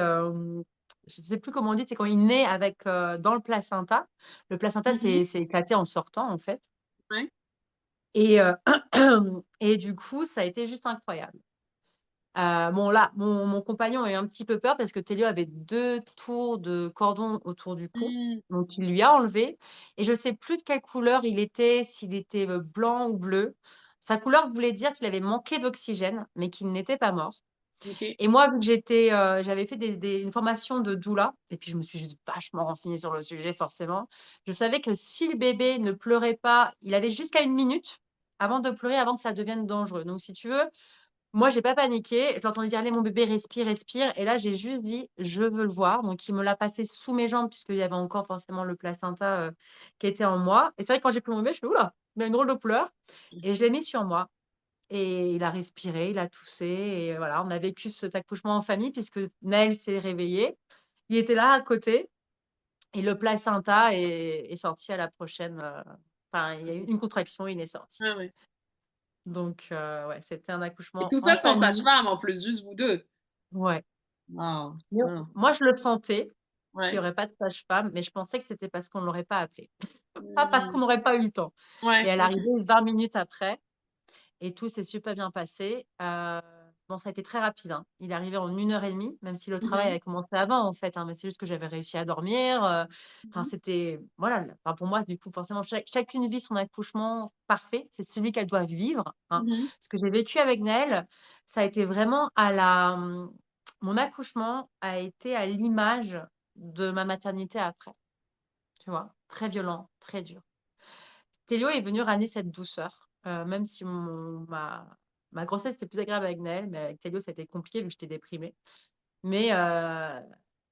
je sais plus comment on dit, c'est quand il naît avec, dans le placenta. Le placenta Mhm. c'est éclaté en sortant, en fait. Ouais. Et et du coup, ça a été juste incroyable. Bon là, mon compagnon a eu un petit peu peur parce que Télio avait 2 tours de cordon autour du cou, Mhm. donc il lui a enlevé et je sais plus de quelle couleur il était, s'il était, blanc ou bleu. Sa couleur voulait dire qu'il avait manqué d'oxygène, mais qu'il n'était pas mort. Ok. Et moi, vu que j'avais fait une formation de doula et puis je me suis juste vachement renseignée sur le sujet forcément. Je savais que si le bébé ne pleurait pas, il avait jusqu'à 1 minute avant de pleurer, avant que ça devienne dangereux. Donc si tu veux, moi, j'ai pas paniqué. Je l'entendais dire: «Allez mon bébé, respire, respire» et là, j'ai juste dit: «Je veux le voir». Donc il me l'a passé sous mes jambes puisqu'il y avait encore forcément le placenta, qui était en moi et c'est vrai que quand j'ai pris mon bébé, je fais: «Ouh là, il a une drôle de couleur» et je l'ai mis sur moi et il a respiré, il a toussé et voilà, on a vécu cet accouchement en famille puisque Naël s'est réveillé. Il était là à côté et le placenta est sorti à la prochaine, enfin, il y a eu une contraction, il est sorti. Ouais, ouais. Donc ouais, c'était un Et accouchement tout en ça sans famille. sage-femme en plus, juste vous deux. Ouais. Wow. Moi Wow. moi, je le sentais qu'il y Ouais. aurait pas de sage-femme, mais je pensais que c'était parce qu'on l'aurait pas appelée, pas parce qu'on Mhm. n'aurait pas eu le temps et Ouais, elle est ok. arrivée 20 minutes après et tout s'est super bien passé. Bon, ça a été très rapide, hein. Il est arrivé en 1 heure et demie, même si le travail Mhm. avait commencé avant, en fait, hein, mais c'est juste que j'avais réussi à dormir, enfin, Mhm. c'était voilà, enfin, pour moi, du coup, forcément, chacune vit son accouchement parfait. C'est celui qu'elle doit vivre, hein. Mhm. Ce que j'ai vécu avec Naël, ça a été vraiment mon accouchement a été à l'image de ma maternité après, tu vois? Très violent, très dur. Théo est venu ramener cette douceur, même si ma grossesse était plus agréable avec Naël, mais avec Théo, ça a été compliqué vu que j'étais déprimée. Mais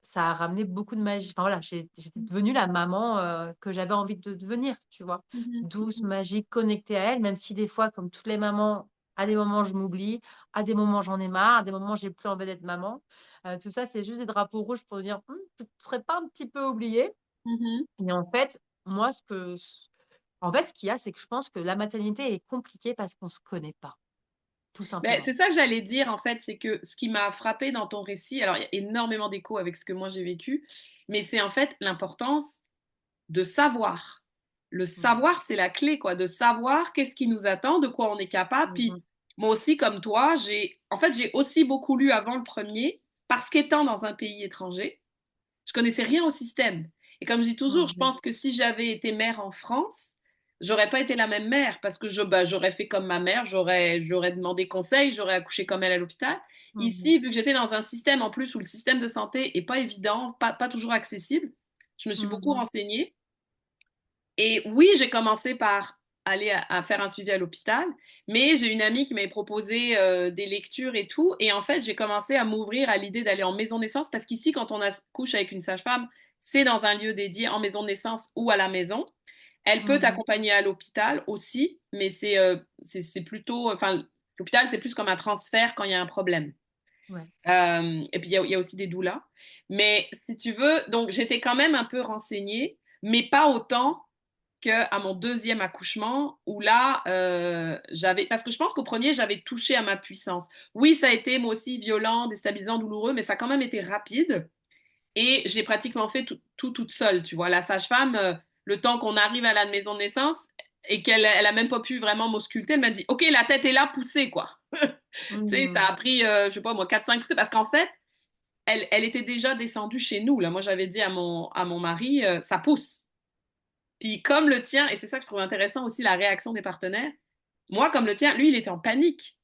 ça a ramené beaucoup de magie. Enfin voilà, j'étais devenue la maman, que j'avais envie de devenir, tu vois? Mhm. Douce, Mhm. magique, connectée à elle, même si des fois, comme toutes les mamans, à des moments, je m'oublie, à des moments, j'en ai marre, à des moments, j'ai plus envie d'être maman. Tout ça, c'est juste des drapeaux rouges pour dire: «Tu ne serais pas un petit peu oubliée?» Mhm. Et en fait, moi, ce qu'il y a, c'est que je pense que la maternité est compliquée parce qu'on se connaît pas, tout Ben, simplement. c'est ça que j'allais dire en fait, c'est que ce qui m'a frappé dans ton récit, alors il y a énormément d'écho avec ce que moi j'ai vécu, mais c'est en fait l'importance de savoir. Le Mmh. savoir, c'est la clé, quoi, de savoir qu'est-ce qui nous attend, de quoi on est capable. Mmh Puis mh. moi aussi, comme toi, en fait, j'ai aussi beaucoup lu avant le premier, parce qu'étant dans un pays étranger, je connaissais rien au système. Et comme je dis toujours, je Mmh mh. pense que si j'avais été mère en France, j'aurais pas été la même mère parce que j'aurais fait comme ma mère, j'aurais demandé conseil, j'aurais accouché comme elle à l'hôpital. Mmh. Ici, vu que j'étais dans un système en plus où le système de santé est pas évident, pas toujours accessible, je me suis beaucoup Mmh. renseignée. Et oui, j'ai commencé par aller à faire un suivi à l'hôpital, mais j'ai une amie qui m'avait proposé des lectures et tout, et en fait, j'ai commencé à m'ouvrir à l'idée d'aller en maison de naissance, parce qu'ici, quand on accouche avec une sage-femme, c'est dans un lieu dédié en maison de naissance ou à la maison. Elle peut Mhm. t'accompagner à l'hôpital aussi, mais c'est plutôt, enfin, l'hôpital, c'est plus comme un transfert quand il y a un problème. Ouais. Et puis, il y a aussi des doulas. Mais si tu veux, donc j'étais quand même un peu renseignée, mais pas autant qu'à mon deuxième accouchement, où là, j'avais... Parce que je pense qu'au premier, j'avais touché à ma puissance. Oui, ça a été, moi aussi, violent, déstabilisant, douloureux, mais ça a quand même été rapide. Et j'ai pratiquement fait tout toute seule, tu vois. La sage-femme, le temps qu'on arrive à la maison de naissance et qu'elle elle a même pas pu vraiment m'ausculter, elle m'a dit, OK, la tête est là, poussez, quoi. Tu sais, ça Mhm. a pris, je sais pas moi, 4-5 poussées, parce qu'en fait, elle était déjà descendue chez nous. Là, moi, j'avais dit à mon mari, ça pousse. Puis comme le tien, et c'est ça que je trouve intéressant aussi, la réaction des partenaires, moi, comme le tien, lui, il était en panique.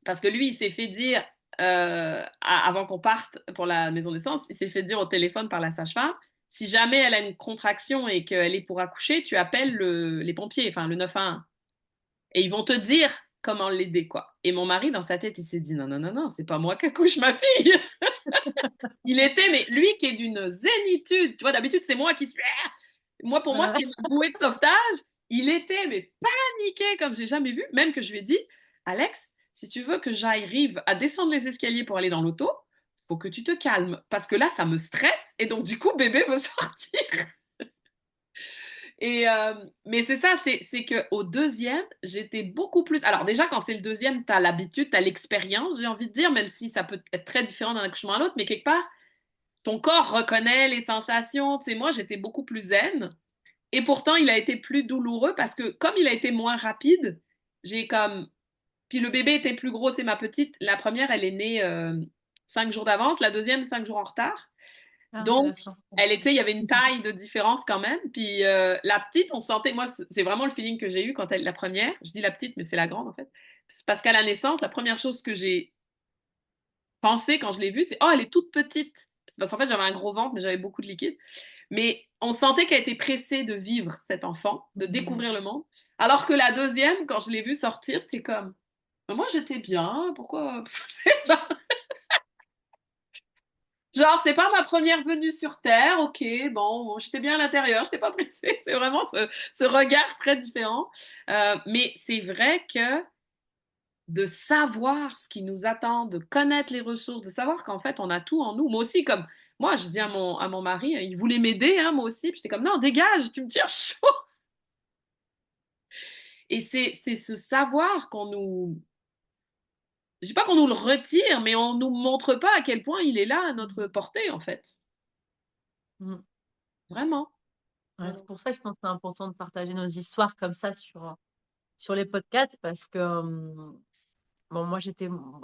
Parce que lui, il s'est fait dire, avant qu'on parte pour la maison de naissance, il s'est fait dire au téléphone par la sage-femme, si jamais elle a une contraction et qu'elle est pour accoucher, tu appelles les pompiers, enfin le 911. Et ils vont te dire comment l'aider, quoi. Et mon mari, dans sa tête, il s'est dit, non, non, non, non, c'est pas moi qui accouche ma fille. Il était, mais lui qui est d'une zénitude, tu vois, d'habitude, c'est moi qui suis... Moi, pour moi, Ouais. c'est une bouée de sauvetage. Il était, mais paniqué comme j'ai jamais vu. Même que je lui ai dit, Alex, si tu veux que j'arrive à descendre les escaliers pour aller dans l'auto, faut que tu te calmes. Parce que là, ça me stresse. Et donc, du coup, bébé veut sortir. Mais c'est ça, c'est qu'au deuxième, j'étais beaucoup plus. Alors, déjà, quand c'est le deuxième, tu as l'habitude, tu as l'expérience, j'ai envie de dire, même si ça peut être très différent d'un accouchement à l'autre, mais quelque part, ton corps reconnaît les sensations. Tu sais, moi, j'étais beaucoup plus zen. Et pourtant, il a été plus douloureux parce que comme il a été moins rapide, j'ai comme... Puis le bébé était plus gros, tu sais, ma petite, la première, elle est née 5 jours d'avance, la deuxième, 5 jours en retard. Ah, Donc, intéressant. il y avait une taille de différence quand même. Puis la petite, on sentait, moi, c'est vraiment le feeling que j'ai eu quand elle, la première, je dis la petite, mais c'est la grande en fait. C'est parce qu'à la naissance, la première chose que j'ai pensé quand je l'ai vue, c'est, oh, elle est toute petite. C'est parce qu'en fait, j'avais un gros ventre, mais j'avais beaucoup de liquide. Mais on sentait qu'elle était pressée de vivre cet enfant, de Mhm. découvrir le monde. Alors que la deuxième, quand je l'ai vue sortir, c'était comme, mais moi j'étais bien, pourquoi? Genre, c'est pas ma première venue sur Terre, ok, bon, j'étais bien à l'intérieur, j'étais pas pressée. C'est vraiment ce regard très différent. Mais c'est vrai que de savoir ce qui nous attend, de connaître les ressources, de savoir qu'en fait, on a tout en nous. Moi aussi, comme moi, je dis à mon mari, il voulait m'aider, hein, moi aussi, puis j'étais comme, non, dégage, tu me tiens chaud. Et c'est ce savoir qu'on nous, je dis pas qu'on nous le retire, mais on nous montre pas à quel point il est là à notre portée, en fait. Mhm. Vraiment. Ouais, c'est pour ça que je pense que c'est important de partager nos histoires comme ça sur les podcasts parce que bon, moi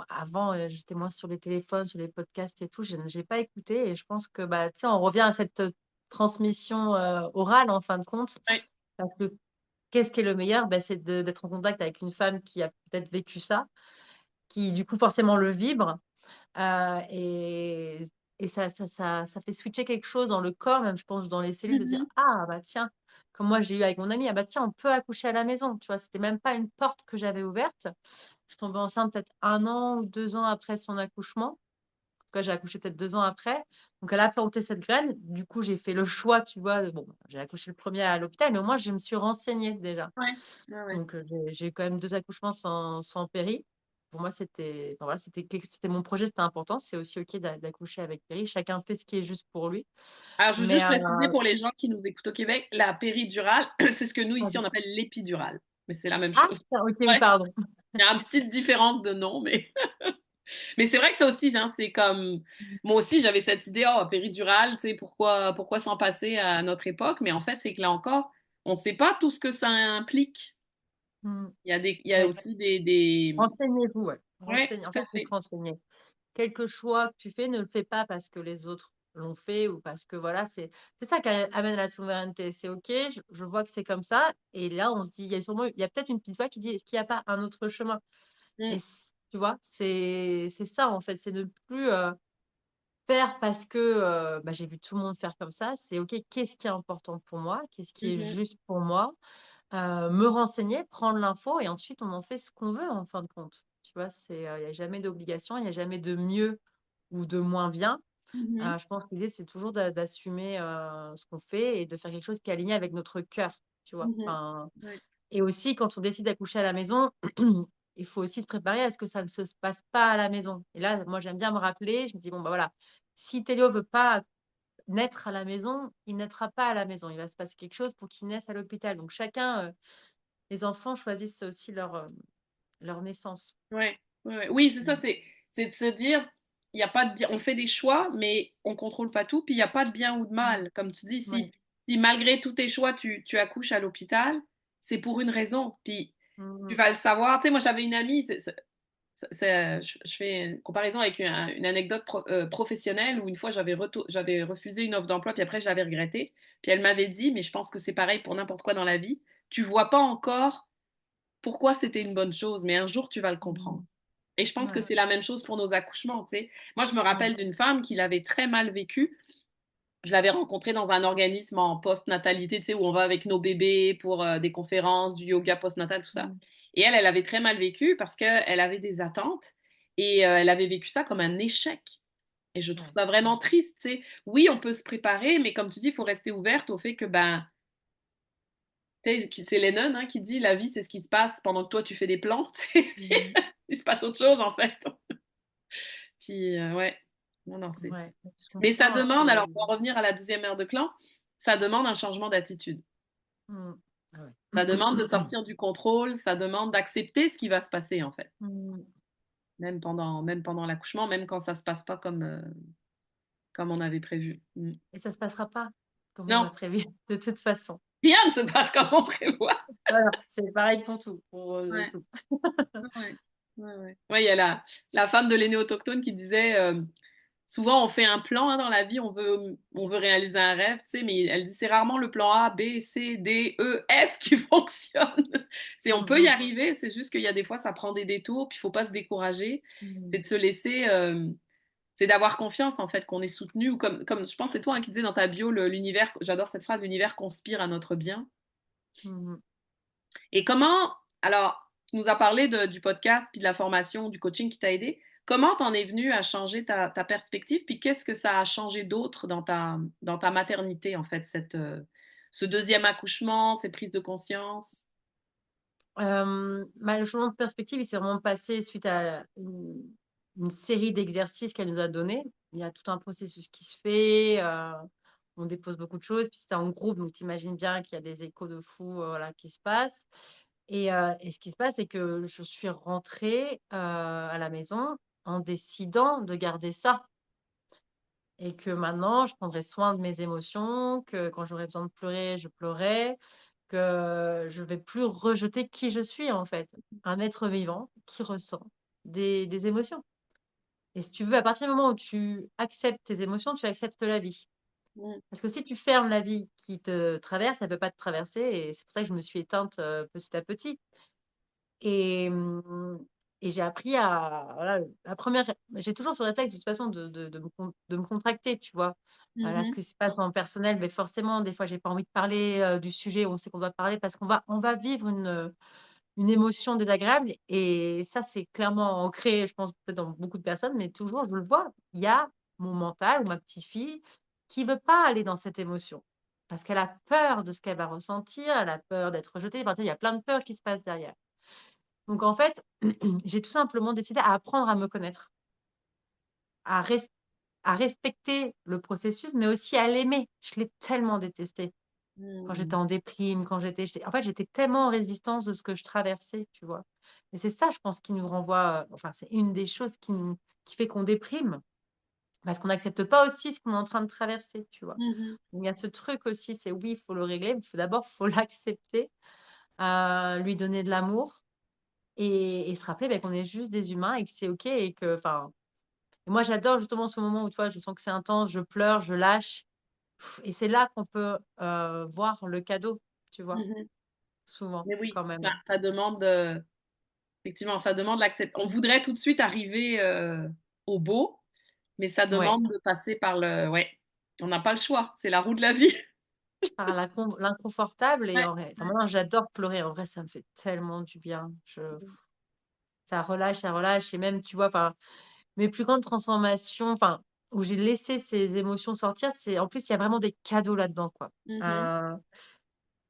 avant, j'étais moins sur les téléphones, sur les podcasts et tout, j'ai pas écouté et je pense que bah, tu sais, on revient à cette transmission orale en fin de compte Ouais. parce que qu'est-ce qui est le meilleur? Ben, c'est d'être en contact avec une femme qui a peut-être vécu ça, qui du coup forcément le vibre euh, et, et ça fait switcher quelque chose dans le corps, même je pense dans les cellules, de dire Mhm. ah bah tiens, comme moi j'ai eu avec mon ami, ah bah tiens, on peut accoucher à la maison, tu vois, c'était même pas une porte que j'avais ouverte. Je suis tombée enceinte peut-être 1 an ou 2 ans après son accouchement. En tout cas, j'ai accouché peut-être 2 ans après. Donc, elle a planté cette graine. Du coup, j'ai fait le choix, tu vois. Bon, j'ai accouché le premier à l'hôpital, mais au moins, je me suis renseignée déjà. Ouais. Ouais, ouais. Donc, j'ai eu quand même 2 accouchements sans péri. Pour moi, enfin, voilà, c'était mon projet, c'était important. C'est aussi OK d'accoucher avec péri. Chacun fait ce qui est juste pour lui. Alors, je veux Mais juste préciser pour les gens qui nous écoutent au Québec, la péridurale, c'est ce que nous, ici, on appelle l'épidurale. Mais c'est la même ah, chose. OK, oui, Ouais. pardon. Il y a une petite différence de nom, mais, mais c'est vrai que ça aussi, hein, c'est comme. Moi aussi, j'avais cette idée, oh, péridurale, tu sais, pourquoi s'en passer à notre époque? Mais en fait, c'est que là encore, on ne sait pas tout ce que ça implique. Hmm. Il y a Ouais, aussi des... renseignez-vous, ouais. Ouais, En tout fait, à il faut se fait. renseigner. Quelque choix que tu fais, ne le fais pas parce que les autres l'ont fait ou parce que voilà, c'est ça qui amène à la souveraineté. C'est OK, je vois que c'est comme ça. Et là, on se dit, il y a peut-être une petite voix qui dit, est-ce qu'il n'y a pas un autre chemin? Mm, Et tu vois, c'est ça en fait, c'est ne plus faire parce que bah, j'ai vu tout le monde faire comme ça. C'est OK, qu'est-ce qui est important pour moi? Qu'est-ce qui est mhm. juste pour moi? me renseigner, prendre l'info et ensuite on en fait ce qu'on veut en fin de compte. Tu vois? Il y a jamais d'obligation, il y a jamais de mieux ou de moins bien. Mhm. Je pense que l'idée, c'est toujours d'assumer, ce qu'on fait et de faire quelque chose qui est aligné avec notre cœur, tu vois? Mhm. Enfin Ouais. et aussi quand on décide d'accoucher à la maison, il faut aussi se préparer à ce que ça ne se passe pas à la maison et là, moi, j'aime bien me rappeler, je me dis: «Bon, bah, voilà, si Théo veut pas naître à la maison, il naîtra pas à la maison. Il va se passer quelque chose pour qu'il naisse à l'hôpital». Donc chacun, les enfants choisissent aussi leur naissance. Ouais, ouais, ouais. Oui, c'est ça, Mmh. c'est de se dire, il y a pas de bien, on fait des choix, mais on contrôle pas tout, puis il y a pas de bien ou de Mmh. mal. Comme tu dis, Ouais. si malgré tous tes choix, tu accouches à l'hôpital, c'est pour une raison, puis Mmh tu mh. vas le savoir. Tu sais, moi, j'avais une amie, je fais une comparaison avec une anecdote professionnelle où une fois, j'avais refusé une offre d'emploi, puis après, je l'avais regretté. Puis elle m'avait dit, mais je pense que c'est pareil pour n'importe quoi dans la vie, tu vois pas encore pourquoi c'était une bonne chose, mais un jour, tu vas le comprendre. Mmh. Et je pense que Ouais, c'est la même chose pour nos accouchements, tu sais. Moi, je me ouais. rappelle d'une femme qui l'avait très mal vécu. Je l'avais rencontrée dans un organisme en post-natalité, tu sais, où on va avec nos bébés pour des conférences, du yoga post-natal, tout ça. Mmh. Et elle avait très mal vécu parce qu'elle avait des attentes et elle avait vécu ça comme un échec. Et je trouve Ouais. ça vraiment triste, tu sais. Oui, on peut se préparer, mais comme tu dis, il faut rester ouverte au fait que, ben, tu sais, c'est Lennon hein, qui dit la vie, c'est ce qui se passe pendant que toi, tu fais des plantes. Mmh. Il se passe autre chose, en fait. Puis, ouais. Non, non, c'est. Ouais, je Mais ça comprends, hein, demande, c'est alors pour en revenir à la 12e heure de clan, ça demande un changement d'attitude. mmh. Ah ouais. Ça demande de sortir du contrôle, ça demande d'accepter ce qui va se passer, en fait. Mmh. Même pendant l'accouchement, même quand ça se passe pas comme on avait prévu. Mm. Et ça se passera pas comme on Non, a prévu, de toute façon. rien ne se passe comme on prévoit. Voilà, c'est pareil pour tout, pour, Ouais, tout. ouais, ouais, ouais. Ouais, il y a la femme de l'aîné autochtone qui disait souvent on fait un plan hein, dans la vie, on veut réaliser un rêve, tu sais, mais elle dit c'est rarement le plan A, B, C, D, E, F qui fonctionne. C'est on Mmh peut y mh. arriver, c'est juste qu'il y a des fois ça prend des détours, puis il faut pas se décourager, c'est Mmh. de se laisser c'est d'avoir confiance en fait qu'on est soutenu ou comme je pense que c'est toi hein, qui disais dans ta bio l'univers, j'adore cette phrase, l'univers conspire à notre bien. Mmh mh. Et comment, alors, tu nous as parlé du podcast, puis de la formation, du coaching qui t'a aidé. Comment t'en es venu à changer ta perspective, puis qu'est-ce que ça a changé d'autre dans ta maternité, en fait, ce deuxième accouchement, ces prises de conscience? Bah, le changement de perspective, il s'est vraiment passé suite à une série d'exercices qu'elle nous a donnés. Il y a tout un processus qui se fait, on dépose beaucoup de choses, puis c'était en groupe, donc tu imagines bien qu'il y a des échos de fou, voilà, qui se passent et ce qui se passe, c'est que je suis rentrée, à la maison en décidant de garder ça et que maintenant je prendrai soin de mes émotions, que quand j'aurai besoin de pleurer, je pleurerai, que je vais plus rejeter qui je suis, en fait. Un être vivant qui ressent des émotions et si tu veux, à partir du moment où tu acceptes tes émotions, tu acceptes la vie. Mm. Parce que si tu fermes la vie qui te traverse, elle peut pas te traverser et c'est pour ça que je me suis éteinte, petit à petit. Et et j'ai appris à voilà, la première j'ai toujours ce réflexe de toute façon de me contracter, tu vois? Voilà, ce Mhm. qui se passe en personnel, mais forcément, des fois, j'ai pas envie de parler, du sujet où on sait qu'on doit parler parce on va vivre une émotion désagréable et ça, c'est clairement ancré, je pense, peut-être dans beaucoup de personnes, mais toujours, je le vois, il y a mon mental ou ma petite fille qui veut pas aller dans cette émotion parce qu'elle a peur de ce qu'elle va ressentir, elle a peur d'être rejetée, enfin, tu sais, il y a plein de peurs qui se passent derrière. Donc en fait, j'ai tout simplement décidé à apprendre à me connaître, à res à respecter le processus, mais aussi à l'aimer. Je l'ai tellement détesté quand j'étais Mm. en déprime, quand en fait, j'étais tellement en résistance de ce que je traversais, tu vois? Et c'est ça, je pense, qui nous renvoie, enfin, c'est une des choses qui fait qu'on déprime, parce qu'on n'accepte pas aussi ce qu'on est en train de traverser, tu vois? Mhm. Il y a ce truc aussi, c'est oui, il faut le régler, mais faut l'accepter, lui donner de l'amour et se rappeler, qu'on est juste des humains et que c'est OK et que enfin et moi j'adore justement ce moment où, tu vois, je sens que c'est intense, je pleure, je lâche et c'est là qu'on peut, voir le cadeau, tu vois? Mhm. Souvent, Mais oui, quand même. ça demande, effectivement, ça demande l'accept. On voudrait tout de suite arriver au beau, mais ça Ouais, demande de passer par le. Ouais, on n'a pas le choix, c'est la roue de la vie. par l'inconfortable et Ouais, en vrai, enfin, ouais. moi, j'adore pleurer. En vrai, ça me fait tellement du bien. Ça relâche, ça relâche. Et même, tu vois, enfin, mes plus grandes transformations, enfin, où j'ai laissé ces émotions sortir, c'est en plus, il y a vraiment des cadeaux là-dedans, quoi. Mhm. Euh,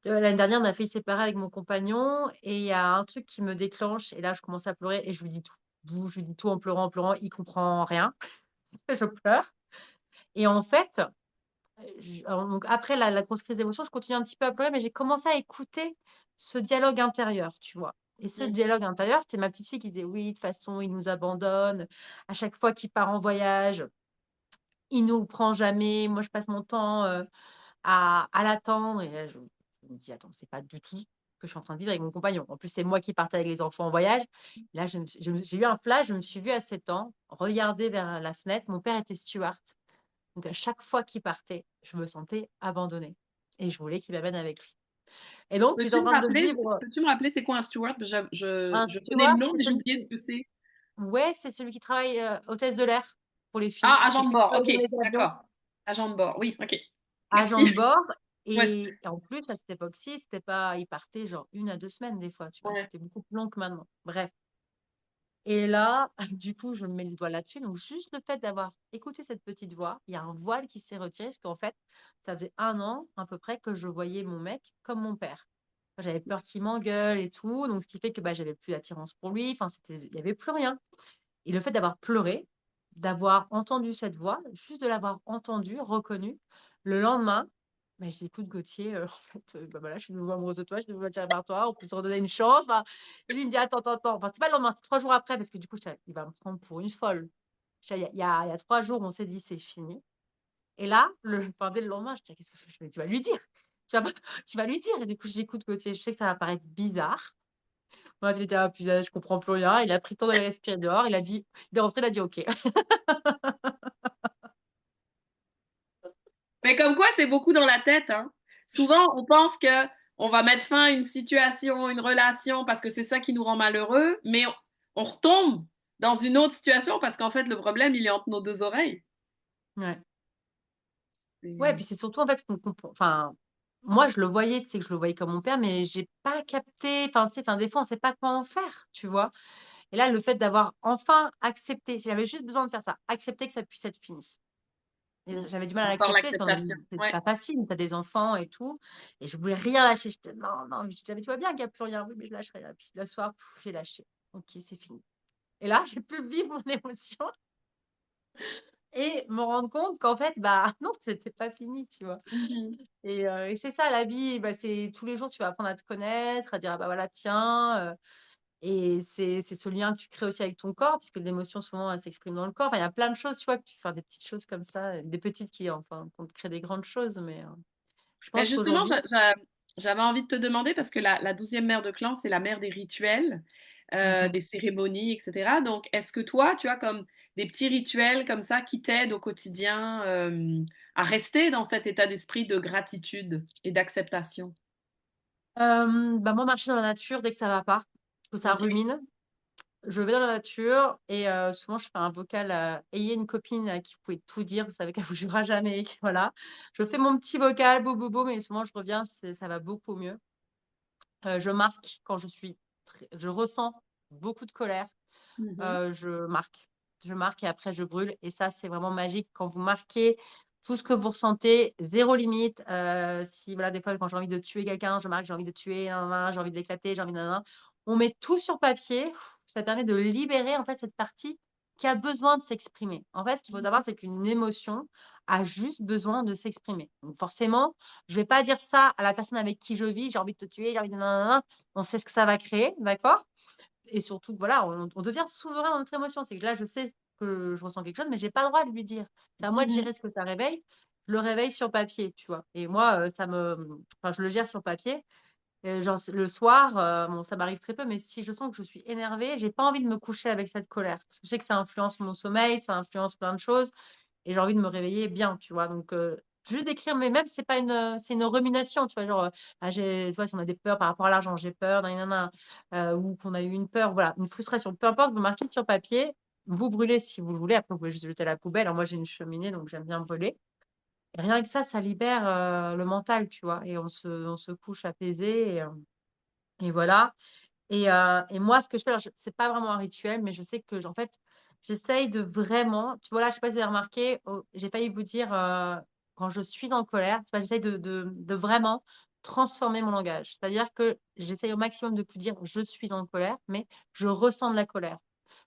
L'année dernière, on a failli se séparer avec mon compagnon et il y a un truc qui me déclenche et là, je commence à pleurer et je lui dis tout. Je lui dis tout en pleurant, il comprend rien. Je pleure. Et en fait, donc après la grosse crise d'émotion, je continue un petit peu à pleurer, mais j'ai commencé à écouter ce dialogue intérieur, tu vois. Et ce Mhm. dialogue intérieur, c'était ma petite fille qui disait, oui, de toute façon, il nous abandonne. À chaque fois qu'il part en voyage, il nous prend jamais. Moi, je passe mon temps à l'attendre. Et là, je me dis, attends, c'est pas du tout ce que je suis en train de vivre avec mon compagnon. En plus, c'est moi qui partais avec les enfants en voyage. Là, j'ai eu un flash, je me suis vue à 7 ans, regarder vers la fenêtre. Mon père était steward. Donc, à chaque fois qu'il partait, je me sentais abandonnée. Et je voulais qu'il m'amène avec lui. Et donc, j'étais en train de vivre Peux-tu me rappeler c'est quoi un steward? un Je connais le steward, nom, c'est mais j'ai celui oublié ce que c'est. ouais, c'est celui qui travaille hôtesse de l'air pour les filles. Ah, C'est agent de celui qui bord, travaille ok, dans les avions, d'accord. Agent de bord, oui, ok. agent Merci. de bord. Ouais, Et en plus, à cette époque-ci, c'était pas, il partait genre 1 à 2 semaines des fois, tu vois. ouais. C'était beaucoup plus long que maintenant. Bref. Et là, du coup, je me mets le doigt là-dessus. Donc, juste le fait d'avoir écouté cette petite voix, il y a un voile qui s'est retiré, parce qu'en fait, ça faisait 1 an à peu près que je voyais mon mec comme mon père. J'avais peur qu'il m'engueule et tout, donc ce qui fait que bah, j'avais plus d'attirance pour lui. Enfin, il n'y avait plus rien. Et le fait d'avoir pleuré, d'avoir entendu cette voix, juste de l'avoir entendue, reconnue, le lendemain, bah, je dis, écoute, Gauthier, en fait, bah, voilà, je suis de nouveau amoureuse de toi, je suis de nouveau attirée par toi, on peut se redonner une chance. Enfin, et lui, il me dit, attends, attends, attends. Enfin, c'est pas le lendemain, c'est 3 jours après, parce que du coup, il va me prendre pour une folle. Il y a 3 jours, on s'est dit, c'est fini. Et là, enfin, dès le lendemain, je dis, qu'est-ce que je fais? Tu vas lui dire. Tu vas, pas- tu vas lui dire. Et du coup, je dis, écoute, Gauthier, je sais que ça va paraître bizarre. Moi, il était là, putain, je comprends plus rien. Il a pris le temps d'aller respirer dehors. Il est rentré, il a dit, OK. Mais comme quoi, c'est beaucoup dans la tête, hein. Souvent, on pense que on va mettre fin à une situation, une relation, parce que c'est ça qui nous rend malheureux, mais on retombe dans une autre situation parce qu'en fait, le problème, il est entre nos deux oreilles. Ouais. Ouais, C'est- puis c'est surtout en fait ce qu'on comprend. Enfin, moi, je le voyais, tu sais, que je le voyais comme mon père, mais j'ai pas capté. Enfin, tu sais, enfin, des fois, on sait pas quoi en faire, tu vois. Et là, le fait d'avoir enfin accepté, j'avais juste besoin de faire ça, accepter que ça puisse être fini. Et j'avais du mal à Encore l'accepter parce que l'acceptation. c'est Ouais. pas facile, tu as des enfants et tout. Et je voulais rien lâcher. J'étais non, non, je disais, mais tu vois bien qu'il n'y a plus rien. Oui, mais je lâcherai rien. Puis le soir, j'ai lâché. Ok, c'est fini. Et là, j'ai pu vivre mon émotion et me rendre compte qu'en fait, bah non, c'était pas fini, tu vois. Mhm. Et c'est ça la vie, bah, c'est tous les jours tu vas apprendre à te connaître, à dire ah bah voilà tiens, et c'est ce lien que tu crées aussi avec ton corps, puisque l'émotion souvent elle s'exprime dans le corps. Enfin, il y a plein de choses, tu vois, que tu fais des petites choses comme ça, des petites qui enfin qu'on te crée des grandes choses, mais je Ben pense justement, qu'aujourd'hui. j'avais envie de te demander, parce que la 12e mère de clan, c'est la mère des rituels, Mhm. des cérémonies, etc. Donc, est-ce que toi, tu as comme des petits rituels comme ça qui t'aident au quotidien à rester dans cet état d'esprit de gratitude et d'acceptation? Bah moi marcher dans la nature dès que ça va pas, que ça Ok. rumine. Je vais dans la nature et souvent je fais un vocal à ayez une copine à qui vous pouvez tout dire, vous savez qu'elle vous jugera jamais, voilà. Je fais mon petit vocal, beau, beau, beau, mais souvent je reviens, ça va beaucoup mieux. Je marque quand je ressens beaucoup de colère, Mhm. je marque. Je marque et après je brûle. Et ça, c'est vraiment magique quand vous marquez tout ce que vous ressentez, zéro limite. Si voilà, des fois, quand j'ai envie de tuer quelqu'un, je marque, j'ai envie de tuer, nan, nan, j'ai envie de l'éclater, j'ai envie de nan, nan. On met tout sur papier. Ça permet de libérer en fait cette partie qui a besoin de s'exprimer. En fait, ce qu'il faut savoir, c'est qu'une émotion a juste besoin de s'exprimer. Donc forcément, je vais pas dire ça à la personne avec qui je vis, j'ai envie de te tuer, j'ai envie de nan, nan, nan. On sait ce que ça va créer, d'accord? Et surtout que voilà, on devient souverain dans notre émotion. C'est que là, je sais que je ressens quelque chose, mais j'ai pas le droit de lui dire. C'est à moi de Mhm. gérer ce que ça réveille. Je le réveille sur papier, tu vois. Et moi, enfin, je le gère sur papier. Et genre, le soir, bon, ça m'arrive très peu, mais si je sens que je suis énervée, j'ai pas envie de me coucher avec cette colère. Parce que je sais que ça influence mon sommeil, ça influence plein de choses et j'ai envie de me réveiller bien, tu vois. Donc, juste d'écrire, mais même, c'est une rumination, tu vois. Genre, ah, tu vois, si on a des peurs par rapport à l'argent, j'ai peur, nanana, ou qu'on a eu une peur, voilà, une frustration, peu importe, vous marquez sur papier, vous brûlez si vous le voulez. Après, vous pouvez juste le jeter à la poubelle. Alors, moi, j'ai une cheminée, donc j'aime bien brûler. Et rien que ça libère le mental, tu vois. Et on se couche apaisé. Et voilà. Et moi, ce que je fais, alors, c'est pas vraiment un rituel, mais je sais que, en fait, j'essaye de vraiment, tu vois, là, je sais pas si vous avez remarqué, j'ai failli vous dire, quand je suis en colère, tu vois, j'essaye de vraiment transformer mon langage. C'est-à-dire que j'essaye au maximum de plus dire je suis en colère, mais je ressens de la colère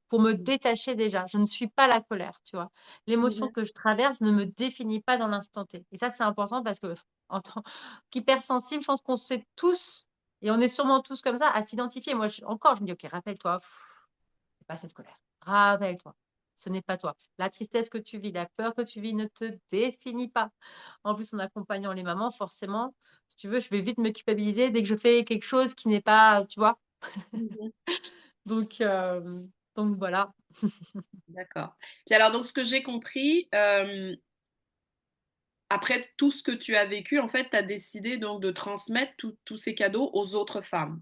pour me Mhm. détacher déjà. Je ne suis pas la colère, tu vois. L'émotion Mhm. que je traverse ne me définit pas dans l'instant T. Et ça, c'est important parce que, en tant qu'hypersensible, je pense qu'on sait tous, et on est sûrement tous comme ça, à s'identifier. Moi, encore, je me dis, OK, rappelle-toi, c'est pas cette colère. Rappelle-toi. Ce n'est pas toi. La tristesse que tu vis, la peur que tu vis ne te définit pas. En plus, en accompagnant les mamans, forcément, si tu veux, je vais vite me culpabiliser dès que je fais quelque chose qui n'est pas, tu vois. Mhm. Donc, euh, donc voilà. D'accord. Puis alors, donc, ce que j'ai compris, après tout ce que tu as vécu, en fait, tu as décidé donc de transmettre tous ces cadeaux aux autres femmes.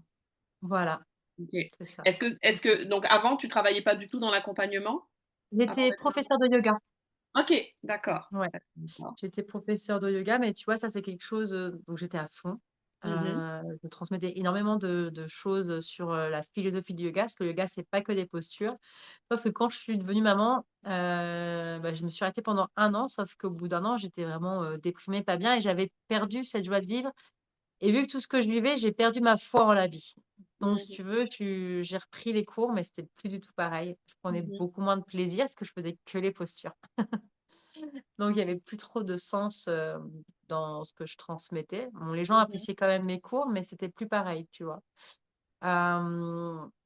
Voilà, Ok. c'est ça. Donc avant, tu travaillais pas du tout dans l'accompagnement? Avant J'étais d'être professeure de yoga. Ok, d'accord. Ouais, D'accord. j'étais professeure de yoga, mais tu vois, ça, c'est quelque chose, donc j'étais à fond. Mhm. Je transmettais énormément de choses sur la philosophie du yoga, parce que le yoga, c'est pas que des postures. Sauf que quand je suis devenue maman, bah, je me suis arrêtée pendant 1 an, sauf qu'au bout d'1 an, j'étais vraiment déprimée, pas bien, et j'avais perdu cette joie de vivre. Et vu que tout ce que je vivais, j'ai perdu ma foi en la vie. Donc, si Mhm. tu veux, j'ai repris les cours, mais c'était plus du tout pareil. Je prenais Mhm. beaucoup moins de plaisir parce que je faisais que les postures. Donc, il y avait plus trop de sens dans ce que je transmettais. Bon, les gens Mhm. appréciaient quand même mes cours, mais c'était plus pareil, tu vois.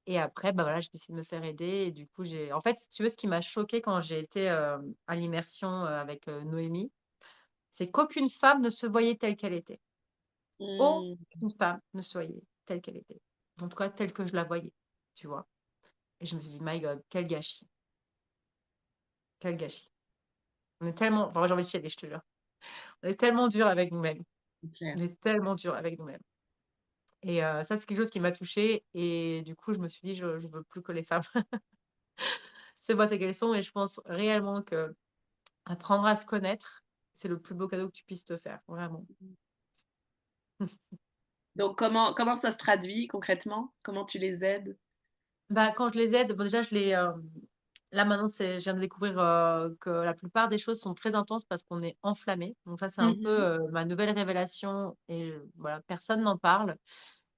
Et après, bah voilà, j'ai décidé de me faire aider. Et du coup, en fait, si tu veux, ce qui m'a choquée quand j'ai été à l'immersion avec Noémie, c'est qu'aucune femme ne se voyait telle qu'elle était. Mhm. Aucune femme ne se voyait telle qu'elle était. En tout cas, telle que je la voyais, tu vois. Et je me suis dit, my God, quel gâchis. Quel gâchis. On est tellement, enfin, moi, j'ai envie de chialer, je te jure. On est tellement dur avec nous-mêmes. C'est clair. On est tellement dur avec nous-mêmes. Et ça, c'est quelque chose qui m'a touchée. Et du coup, je me suis dit, je ne veux plus que les femmes se voient telles qu'elles sont. Et je pense réellement que apprendre à se connaître, c'est le plus beau cadeau que tu puisses te faire, vraiment. Donc comment ça se traduit concrètement? Comment tu les aides? Bah, quand je les aide, bon, déjà, là maintenant, je viens de découvrir que la plupart des choses sont très intenses parce qu'on est enflammé. Donc ça, c'est un peu Mhm. ma nouvelle révélation et voilà, personne n'en parle.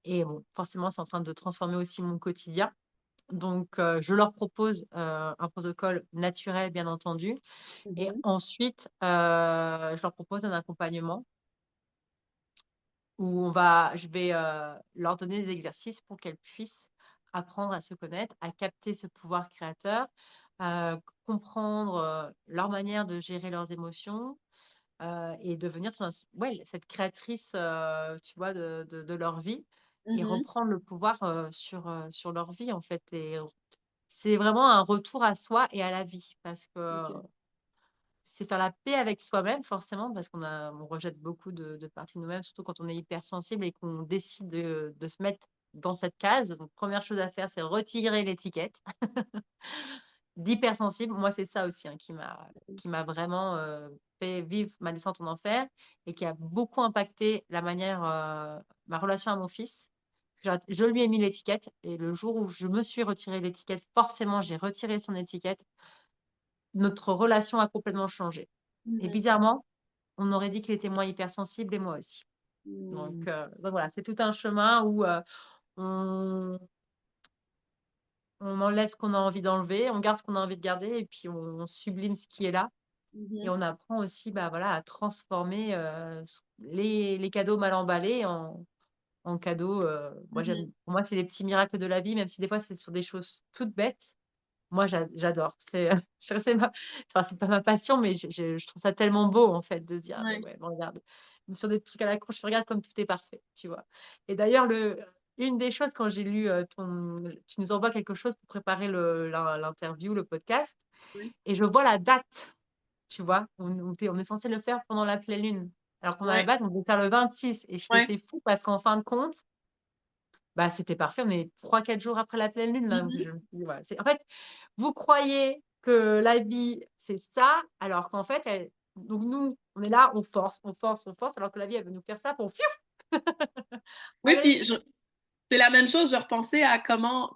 Et bon, forcément, c'est en train de transformer aussi mon quotidien. Donc, je leur propose un protocole naturel, bien entendu. Et Mhm. ensuite, je leur propose un accompagnement où je vais leur donner des exercices pour qu'elles puissent apprendre à se connaître, à capter ce pouvoir créateur, comprendre leur manière de gérer leurs émotions et devenir ouais, cette créatrice, tu vois, de leur vie et Mhm. reprendre le pouvoir sur leur vie, en fait. Et c'est vraiment un retour à soi et à la vie parce que Ok. c'est faire la paix avec soi-même, forcément, parce on rejette beaucoup de parties de nous-mêmes, surtout quand on est hypersensible et qu'on décide de se mettre dans cette case. Donc, première chose à faire, c'est retirer l'étiquette d'hypersensible. Moi, c'est ça aussi hein, qui m'a vraiment fait vivre ma descente en enfer et qui a beaucoup impacté ma relation à mon fils. Je lui ai mis l'étiquette et le jour où je me suis retiré l'étiquette, forcément, j'ai retiré son étiquette. Notre relation a complètement changé. Et Mhm. bizarrement, on aurait dit qu'il était moins hypersensible et moi aussi. Mhm. Donc voilà, c'est tout un chemin où on, on enlève ce qu'on a envie d'enlever, on garde ce qu'on a envie de garder et puis on sublime ce qui est là. Et Mhm. on apprend aussi bah, voilà, à transformer les cadeaux mal emballés en cadeaux. Mhm. Pour moi, c'est les petits miracles de la vie, même si des fois, c'est sur des choses toutes bêtes. Moi, j'adore. Enfin, c'est pas ma passion, mais je trouve ça tellement beau, en fait, de se dire, ah, mais Ouais. ouais, bon, regarde, sur des trucs à la con, je regarde comme tout est parfait, tu vois. Et d'ailleurs, une des choses, quand j'ai lu tu nous envoies quelque chose pour préparer l'interview, le podcast, Ouais. et je vois la date, tu vois. On est censé le faire pendant la pleine lune. Alors qu'à la Ouais. base, on devait faire le 26. Et je fais, Ouais. c'est fou parce qu'en fin de compte, bah, c'était parfait. On est 3, 4 jours après la pleine lune, là. Donc, Mhm. je me suis dit, voilà. En fait, vous croyez que la vie, c'est ça, alors qu'en fait, Donc nous, on est là, on force, on force, on force, alors que la vie, elle veut nous faire ça pour fiou. Oui, Allez. puis c'est la même chose, je repensais à comment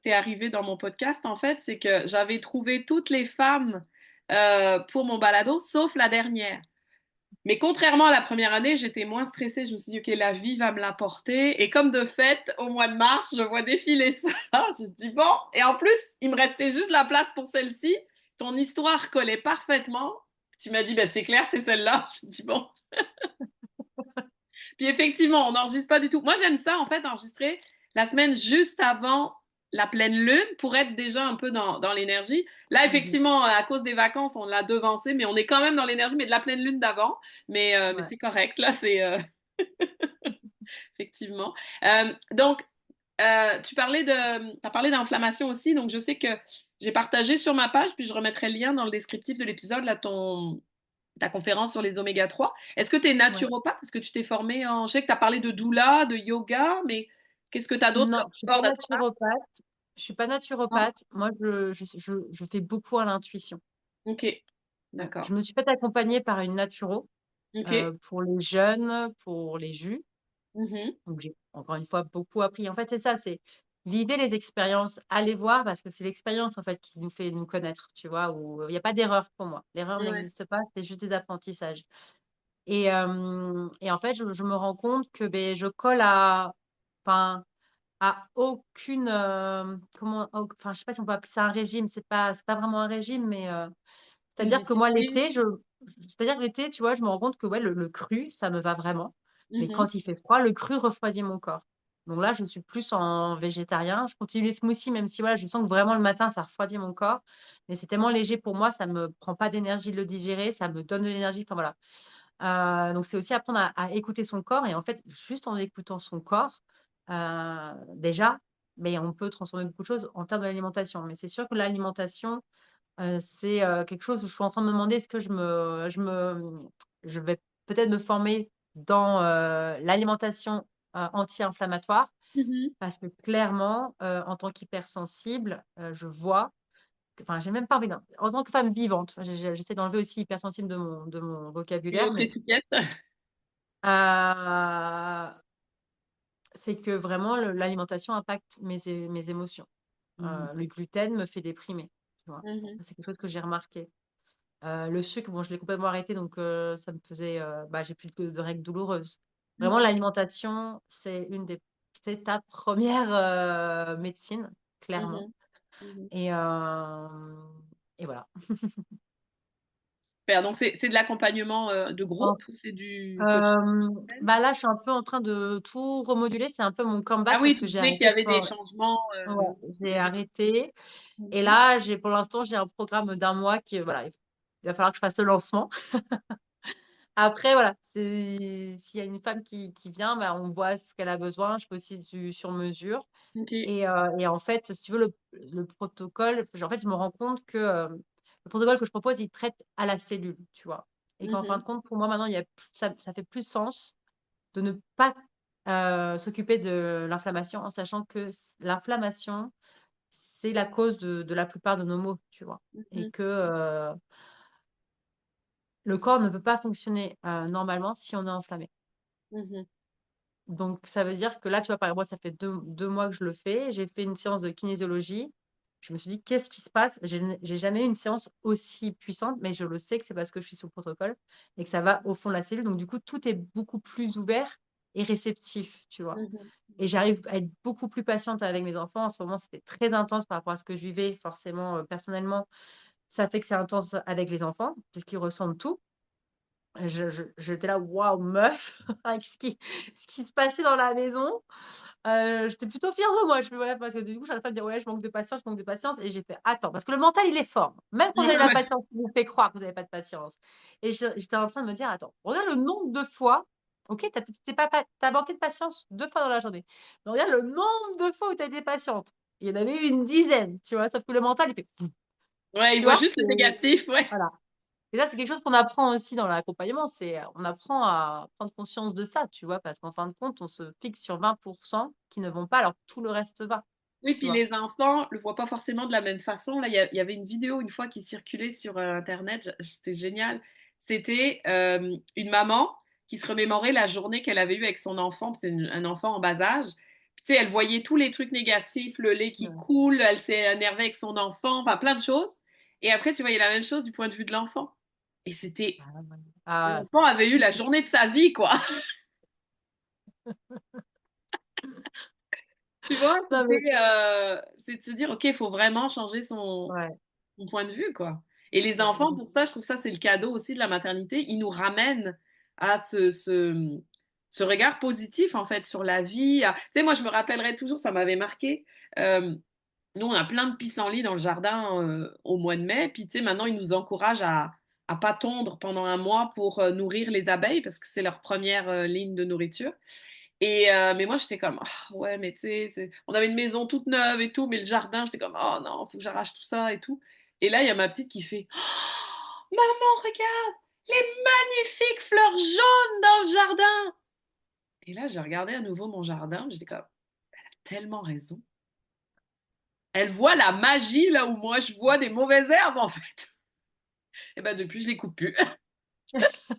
t'es arrivé dans mon podcast, en fait, c'est que j'avais trouvé toutes les femmes pour mon balado, sauf la dernière. Mais contrairement à la première année, j'étais moins stressée. Je me suis dit, OK, la vie va me l'apporter. Et comme de fait, au mois de mars, je vois défiler ça. Je me dis, bon. Et en plus, il me restait juste la place pour celle-ci. Ton histoire collait parfaitement. Tu m'as dit, ben, c'est clair, c'est celle-là. Je me dis, bon. Puis effectivement, on n'enregistre pas du tout. Moi, j'aime ça, en fait, enregistrer la semaine juste avant la pleine lune pour être déjà un peu dans l'énergie. Là, Mhm. effectivement, à cause des vacances, on l'a devancé, mais on est quand même dans l'énergie, mais de la pleine lune d'avant. Mais Ouais. c'est correct, là, c'est effectivement. Donc, t'as parlé d'inflammation aussi, donc je sais que j'ai partagé sur ma page, puis je remettrai le lien dans le descriptif de l'épisode, là, ta conférence sur les oméga 3. Est-ce que tu es Ouais. naturopathe? Est-ce que tu t'es formé en... Je sais que tu as parlé de doula, de yoga, mais qu'est-ce que tu as d'autre Non, comme je suis pas corde à ton arc? naturopathe. Je suis pas Non? naturopathe. Moi, je fais beaucoup à l'intuition. Ok, Ouais. d'accord. Je me suis fait accompagner par une naturo Ok. pour les jeunes, pour les jus. Mhm. Donc, j'ai encore une fois beaucoup appris. En fait, c'est ça, c'est vivre les expériences, aller voir, parce que c'est l'expérience en fait qui nous fait nous connaître, tu vois, où il n'y a pas d'erreur pour moi. L'erreur Ouais. n'existe pas, c'est juste des apprentissages. Et en fait, je me rends compte que ben, je colle enfin, à aucune, enfin, je sais pas si on peut appeler ça un régime, c'est pas vraiment un régime, mais Une c'est-à-dire que moi, discipline. c'est-à-dire que l'été, tu vois, je me rends compte que ouais, le cru, ça me va vraiment. Mais Mhm. quand il fait froid, le cru refroidit mon corps. Donc là, je suis plus en végétarien. Je continue les smoothies, même si voilà, je sens que vraiment le matin, ça refroidit mon corps. Mais c'est tellement léger pour moi, ça me prend pas d'énergie de le digérer, ça me donne de l'énergie. Enfin voilà. Donc c'est aussi apprendre à écouter son corps. Et en fait, juste en écoutant son corps, déjà, mais on peut transformer beaucoup de choses en termes de l'alimentation. Mais c'est sûr que l'alimentation, c'est quelque chose où je suis en train de me demander est-ce que je vais peut-être me former dans l'alimentation anti-inflammatoire Mhm. parce que clairement, en tant qu'hypersensible, je vois, enfin, j'ai même pas envie en tant que femme vivante, j'essaie d'enlever aussi hypersensible de mon Une vocabulaire, autre mais étiquette. euh, c'est que vraiment l'alimentation impacte mes émotions. Le gluten me fait déprimer, tu vois. Mhm. C'est quelque chose que j'ai remarqué. Le sucre, bon, je l'ai complètement arrêté, donc ça me faisait, bah, j'ai plus de règles douloureuses. Vraiment, Mhm. l'alimentation, c'est ta première médecine, clairement. Mhm. Mhm. Et, euh, et voilà. Super. Donc, c'est de l'accompagnement de En- groupe ou c'est du coaching euh, personnel? Bah là, je suis un peu en train de tout remoduler. C'est un peu mon Ah comeback oui, parce tu que j'ai disais qu'il y arrêté avait des changements. ouais, j'ai arrêté. Et Mhm. là, pour l'instant, j'ai un programme d'un mois voilà, il va falloir que je fasse le lancement. Après, voilà, s'il y a une femme qui vient, bah, on voit ce qu'elle a besoin. Je fais aussi du sur mesure. Ok. Et en fait, si tu veux, le protocole, en fait, je me rends compte que le protocole que je propose, il traite à la cellule, tu vois. Et qu'en fin Mhm. de compte, pour moi, maintenant, ça fait plus sens de ne pas s'occuper de l'inflammation en sachant que l'inflammation, c'est la cause de la plupart de nos maux, tu vois. Et Mhm. que le corps ne peut pas fonctionner normalement si on est enflammé. Mhm. Donc, ça veut dire que là, tu vois, par exemple, moi, ça fait deux mois que je le fais. J'ai fait une séance de kinésiologie. Je me suis dit, qu'est-ce qui se passe? J'ai jamais eu une séance aussi puissante, mais je le sais que c'est parce que je suis sous protocole et que ça va au fond de la cellule. Donc, du coup, tout est beaucoup plus ouvert et réceptif, tu vois. Mhm. Et j'arrive à être beaucoup plus patiente avec mes enfants. En ce moment, c'était très intense par rapport à ce que je vivais, forcément, personnellement. Ça fait que c'est intense avec les enfants, parce qu'ils ressentent tout. J'étais là, waouh, meuf, avec ce qui se passait dans la maison. J'étais plutôt fière de moi. Je fais, ouais, parce que du coup, j'arrête pas de dire, ouais, je manque de patience. Et j'ai fait, attends, parce que le mental, il est fort. Même quand vous avez la Ouais. patience, il vous fait croire que vous n'avez pas de patience. Et j'étais en train de me dire, attends, regarde le nombre de fois. Ok, t'as manqué de patience 2 fois dans la journée. Mais regarde le nombre de fois où tu as été patiente. Il y en avait eu une dizaine, tu vois. Sauf que le mental, il fait, Ouais, il tu voit vois, juste le négatif, ouais. voilà. Et ça, c'est quelque chose qu'on apprend aussi dans l'accompagnement, on apprend à prendre conscience de ça, tu vois, parce qu'en fin de compte, on se fixe sur 20% qui ne vont pas alors que tout le reste va. Oui, tu puis vois. les enfants le voient pas forcément de la même façon. Là, il y avait une vidéo une fois qui circulait sur Internet, c'était génial. C'était une maman qui se remémorait la journée qu'elle avait eue avec son enfant, c'est un enfant en bas âge. Puis, tu sais, elle voyait tous les trucs négatifs, le lait qui Ouais. coule, elle s'est énervée avec son enfant, enfin plein de choses. Et après, tu voyais la même chose du point de vue de l'enfant. Et c'était, Ah, ouais. Ah, l'enfant avait eu la journée de sa vie, quoi. Tu vois, non, mais c'est de se dire, OK, il faut vraiment changer ouais. son point de vue, quoi. Et les Ouais, enfants, pour ça, je trouve ça, c'est le cadeau aussi de la maternité. Ils nous ramènent à ce regard positif, en fait, sur la vie. Tu sais, moi, je me rappellerai toujours, ça m'avait marqué. Euh, Nous, on a plein de pissenlits dans le jardin au mois de mai. Puis, tu sais, maintenant, ils nous encouragent à pas tondre pendant un mois pour nourrir les abeilles parce que c'est leur première ligne de nourriture. Mais moi, j'étais comme, ah, ouais, mais tu sais, on avait une maison toute neuve et tout, mais le jardin, j'étais comme, oh non, faut que j'arrache tout ça et tout. Et là, il y a ma petite qui fait, oh, maman, regarde, les magnifiques fleurs jaunes dans le jardin. Et là, j'ai regardé à nouveau mon jardin, j'étais comme, tellement raison. Elle voit la magie là où moi, je vois des mauvaises herbes, en fait. Et ben, depuis, je les coupe plus.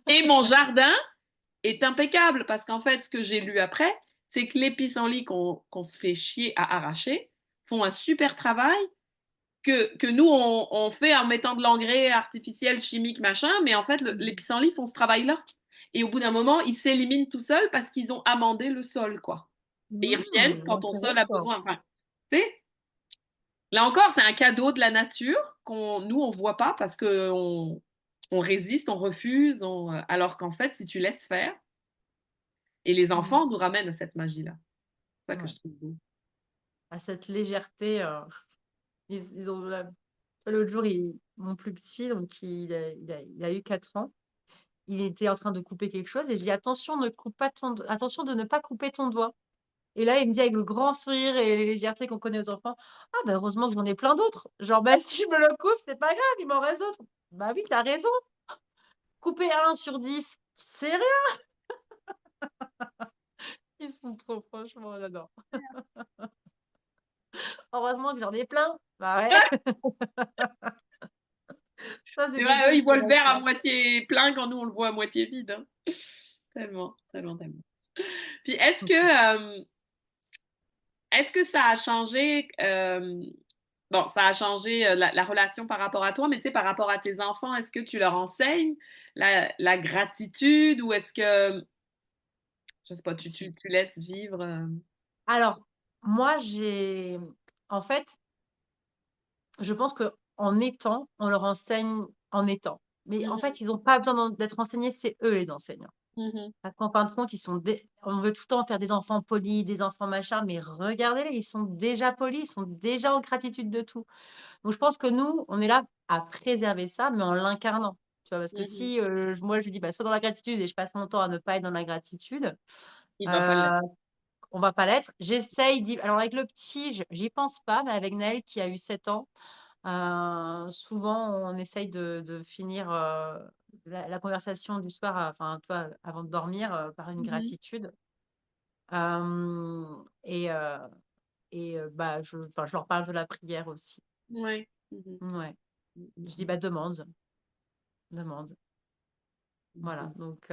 Et mon jardin est impeccable parce qu'en fait, ce que j'ai lu après, c'est que les pissenlits qu'on se fait chier à arracher font un super travail que nous, on fait en mettant de l'engrais artificiel, chimique, machin, mais en fait, les pissenlits font ce travail-là. Et au bout d'un moment, ils s'éliminent tout seuls parce qu'ils ont amendé le sol, quoi. Et ils reviennent quand ton sol a Intéressant. besoin. Enfin, tu sais, là encore, c'est un cadeau de la nature nous, on voit pas parce que on résiste, on refuse, alors qu'en fait, si tu laisses faire, et les Mm. enfants nous ramènent à cette magie-là. C'est ça que Ouais. je trouve beau. À cette légèreté. Ils ont, l'autre jour, mon plus petit, donc il a eu 4 ans, il était en train de couper quelque chose et je dis attention, ne coupe pas attention de ne pas couper ton doigt. Et là, il me dit avec le grand sourire et les légèretés qu'on connaît aux enfants, ah bah heureusement que j'en ai plein d'autres. Genre, bah si je me le coupe, c'est pas grave, il m'en reste d'autres. Bah oui, t'as raison. Couper 1 sur 10, c'est rien. Ils sont trop, franchement, j'adore. Heureusement que j'en ai plein. Bah ouais, ça c'est C'est des vrai, eux, trucs ils qui voient le restent verre à là. moitié plein quand nous, on le voit à moitié vide, hein. Tellement, tellement, tellement. Puis est-ce que ça a changé, bon, ça a changé la relation par rapport à toi, mais tu sais, par rapport à tes enfants, est-ce que tu leur enseignes la gratitude ou est-ce que, je sais pas, tu laisses vivre? Alors, moi, en fait, je pense que en étant, on leur enseigne en étant. Mais en Mhm, fait, ils n'ont pas besoin d'être enseignés, c'est eux les enseignants. mhm, Parce qu'en fin de compte, on veut tout le temps faire des enfants polis, des enfants machin, mais regardez-les, ils sont déjà polis, ils sont déjà en gratitude de tout. Donc, je pense que nous, on est là à préserver ça, mais en l'incarnant. Tu vois, parce que mhm. si moi, je lui dis, bah, sois dans la gratitude et je passe mon temps à ne pas être dans la gratitude, Il va pas l'être. euh, on va pas l'être. J'essaye d'y... Alors, avec le petit, j'y pense pas, mais avec Naël qui a eu 7 ans, souvent, on essaye de finir la conversation du soir, enfin, toi, avant de dormir, par une Mhm. gratitude. Euh, et euh, bah, enfin, je leur parle de la prière aussi. Ouais. Mhm, Ouais. mhm, Je dis, mhm, bah, demande, demande. Voilà. mhm. Donc,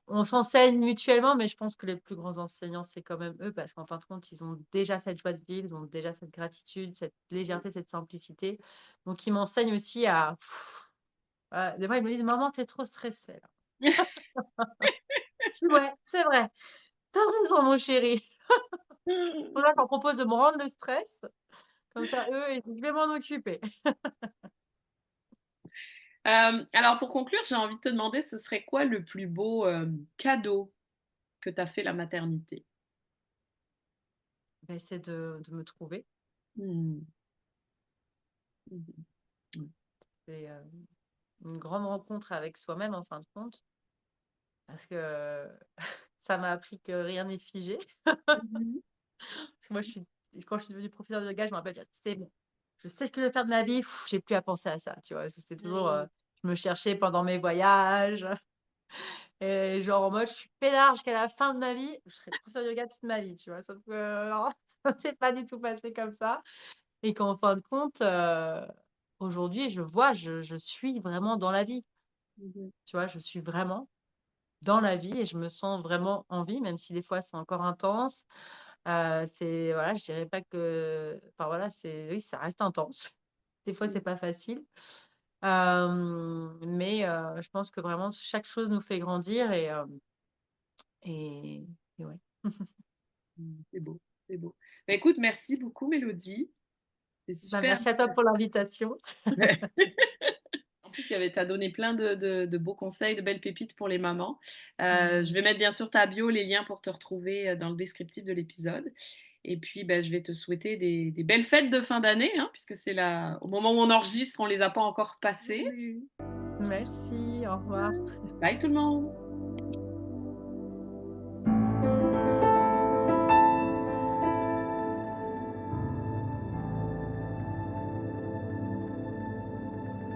on s'enseigne mutuellement, mais je pense que les plus grands enseignants, c'est quand même eux, parce qu'en fin de compte, ils ont déjà cette joie de vivre, ils ont déjà cette gratitude, cette légèreté, cette simplicité. Donc, ils m'enseignent aussi à. Des fois, ils me disent, maman, t'es trop stressée là. Je dis, ouais, c'est vrai. T'as raison, mon chéri. Donc là, je leur propose de me rendre le stress. Comme ça, eux, je vais m'en occuper. Alors pour conclure, j'ai envie de te demander, ce serait quoi le plus beau cadeau que t'a fait la maternité? Ben, c'est de me trouver. Hmm. Mhm. C'est une grande rencontre avec soi-même, en fin de compte. Parce que ça m'a appris que rien n'est figé. Mhm. Parce que moi, quand je suis devenue professeure de yoga, je me rappelle, c'est bon, je sais ce que je veux faire de ma vie, pff, j'ai plus à penser à ça, tu vois. Parce que c'était toujours, Mhm. je me cherchais pendant mes voyages, et genre en mode, je suis peinard jusqu'à la fin de ma vie, je serai professeure de yoga toute ma vie, tu vois. Sauf que, non, C'est pas du tout passé comme ça et qu'en fin de compte, aujourd'hui, je suis vraiment dans la vie. Mmh. Tu vois? Je suis vraiment dans la vie et je me sens vraiment en vie, même si des fois c'est encore intense. C'est voilà, je dirais pas que enfin voilà, c'est oui, ça reste intense. Des fois, c'est pas facile. Mais je pense que vraiment chaque chose nous fait grandir et et ouais. C'est beau, c'est beau. Bah, écoute, merci beaucoup Mélodie. C'est Bah, super. merci à toi pour l'invitation. En plus, tu as donné plein de beaux conseils, de belles pépites pour les mamans. Je Mmh. vais mettre bien sûr ta bio, les liens pour te retrouver dans le descriptif de l'épisode. Et puis, ben, je vais te souhaiter des belles fêtes de fin d'année, hein, puisque c'est là, au moment où on enregistre, on les a pas encore passées. Merci, au revoir. Bye tout le monde!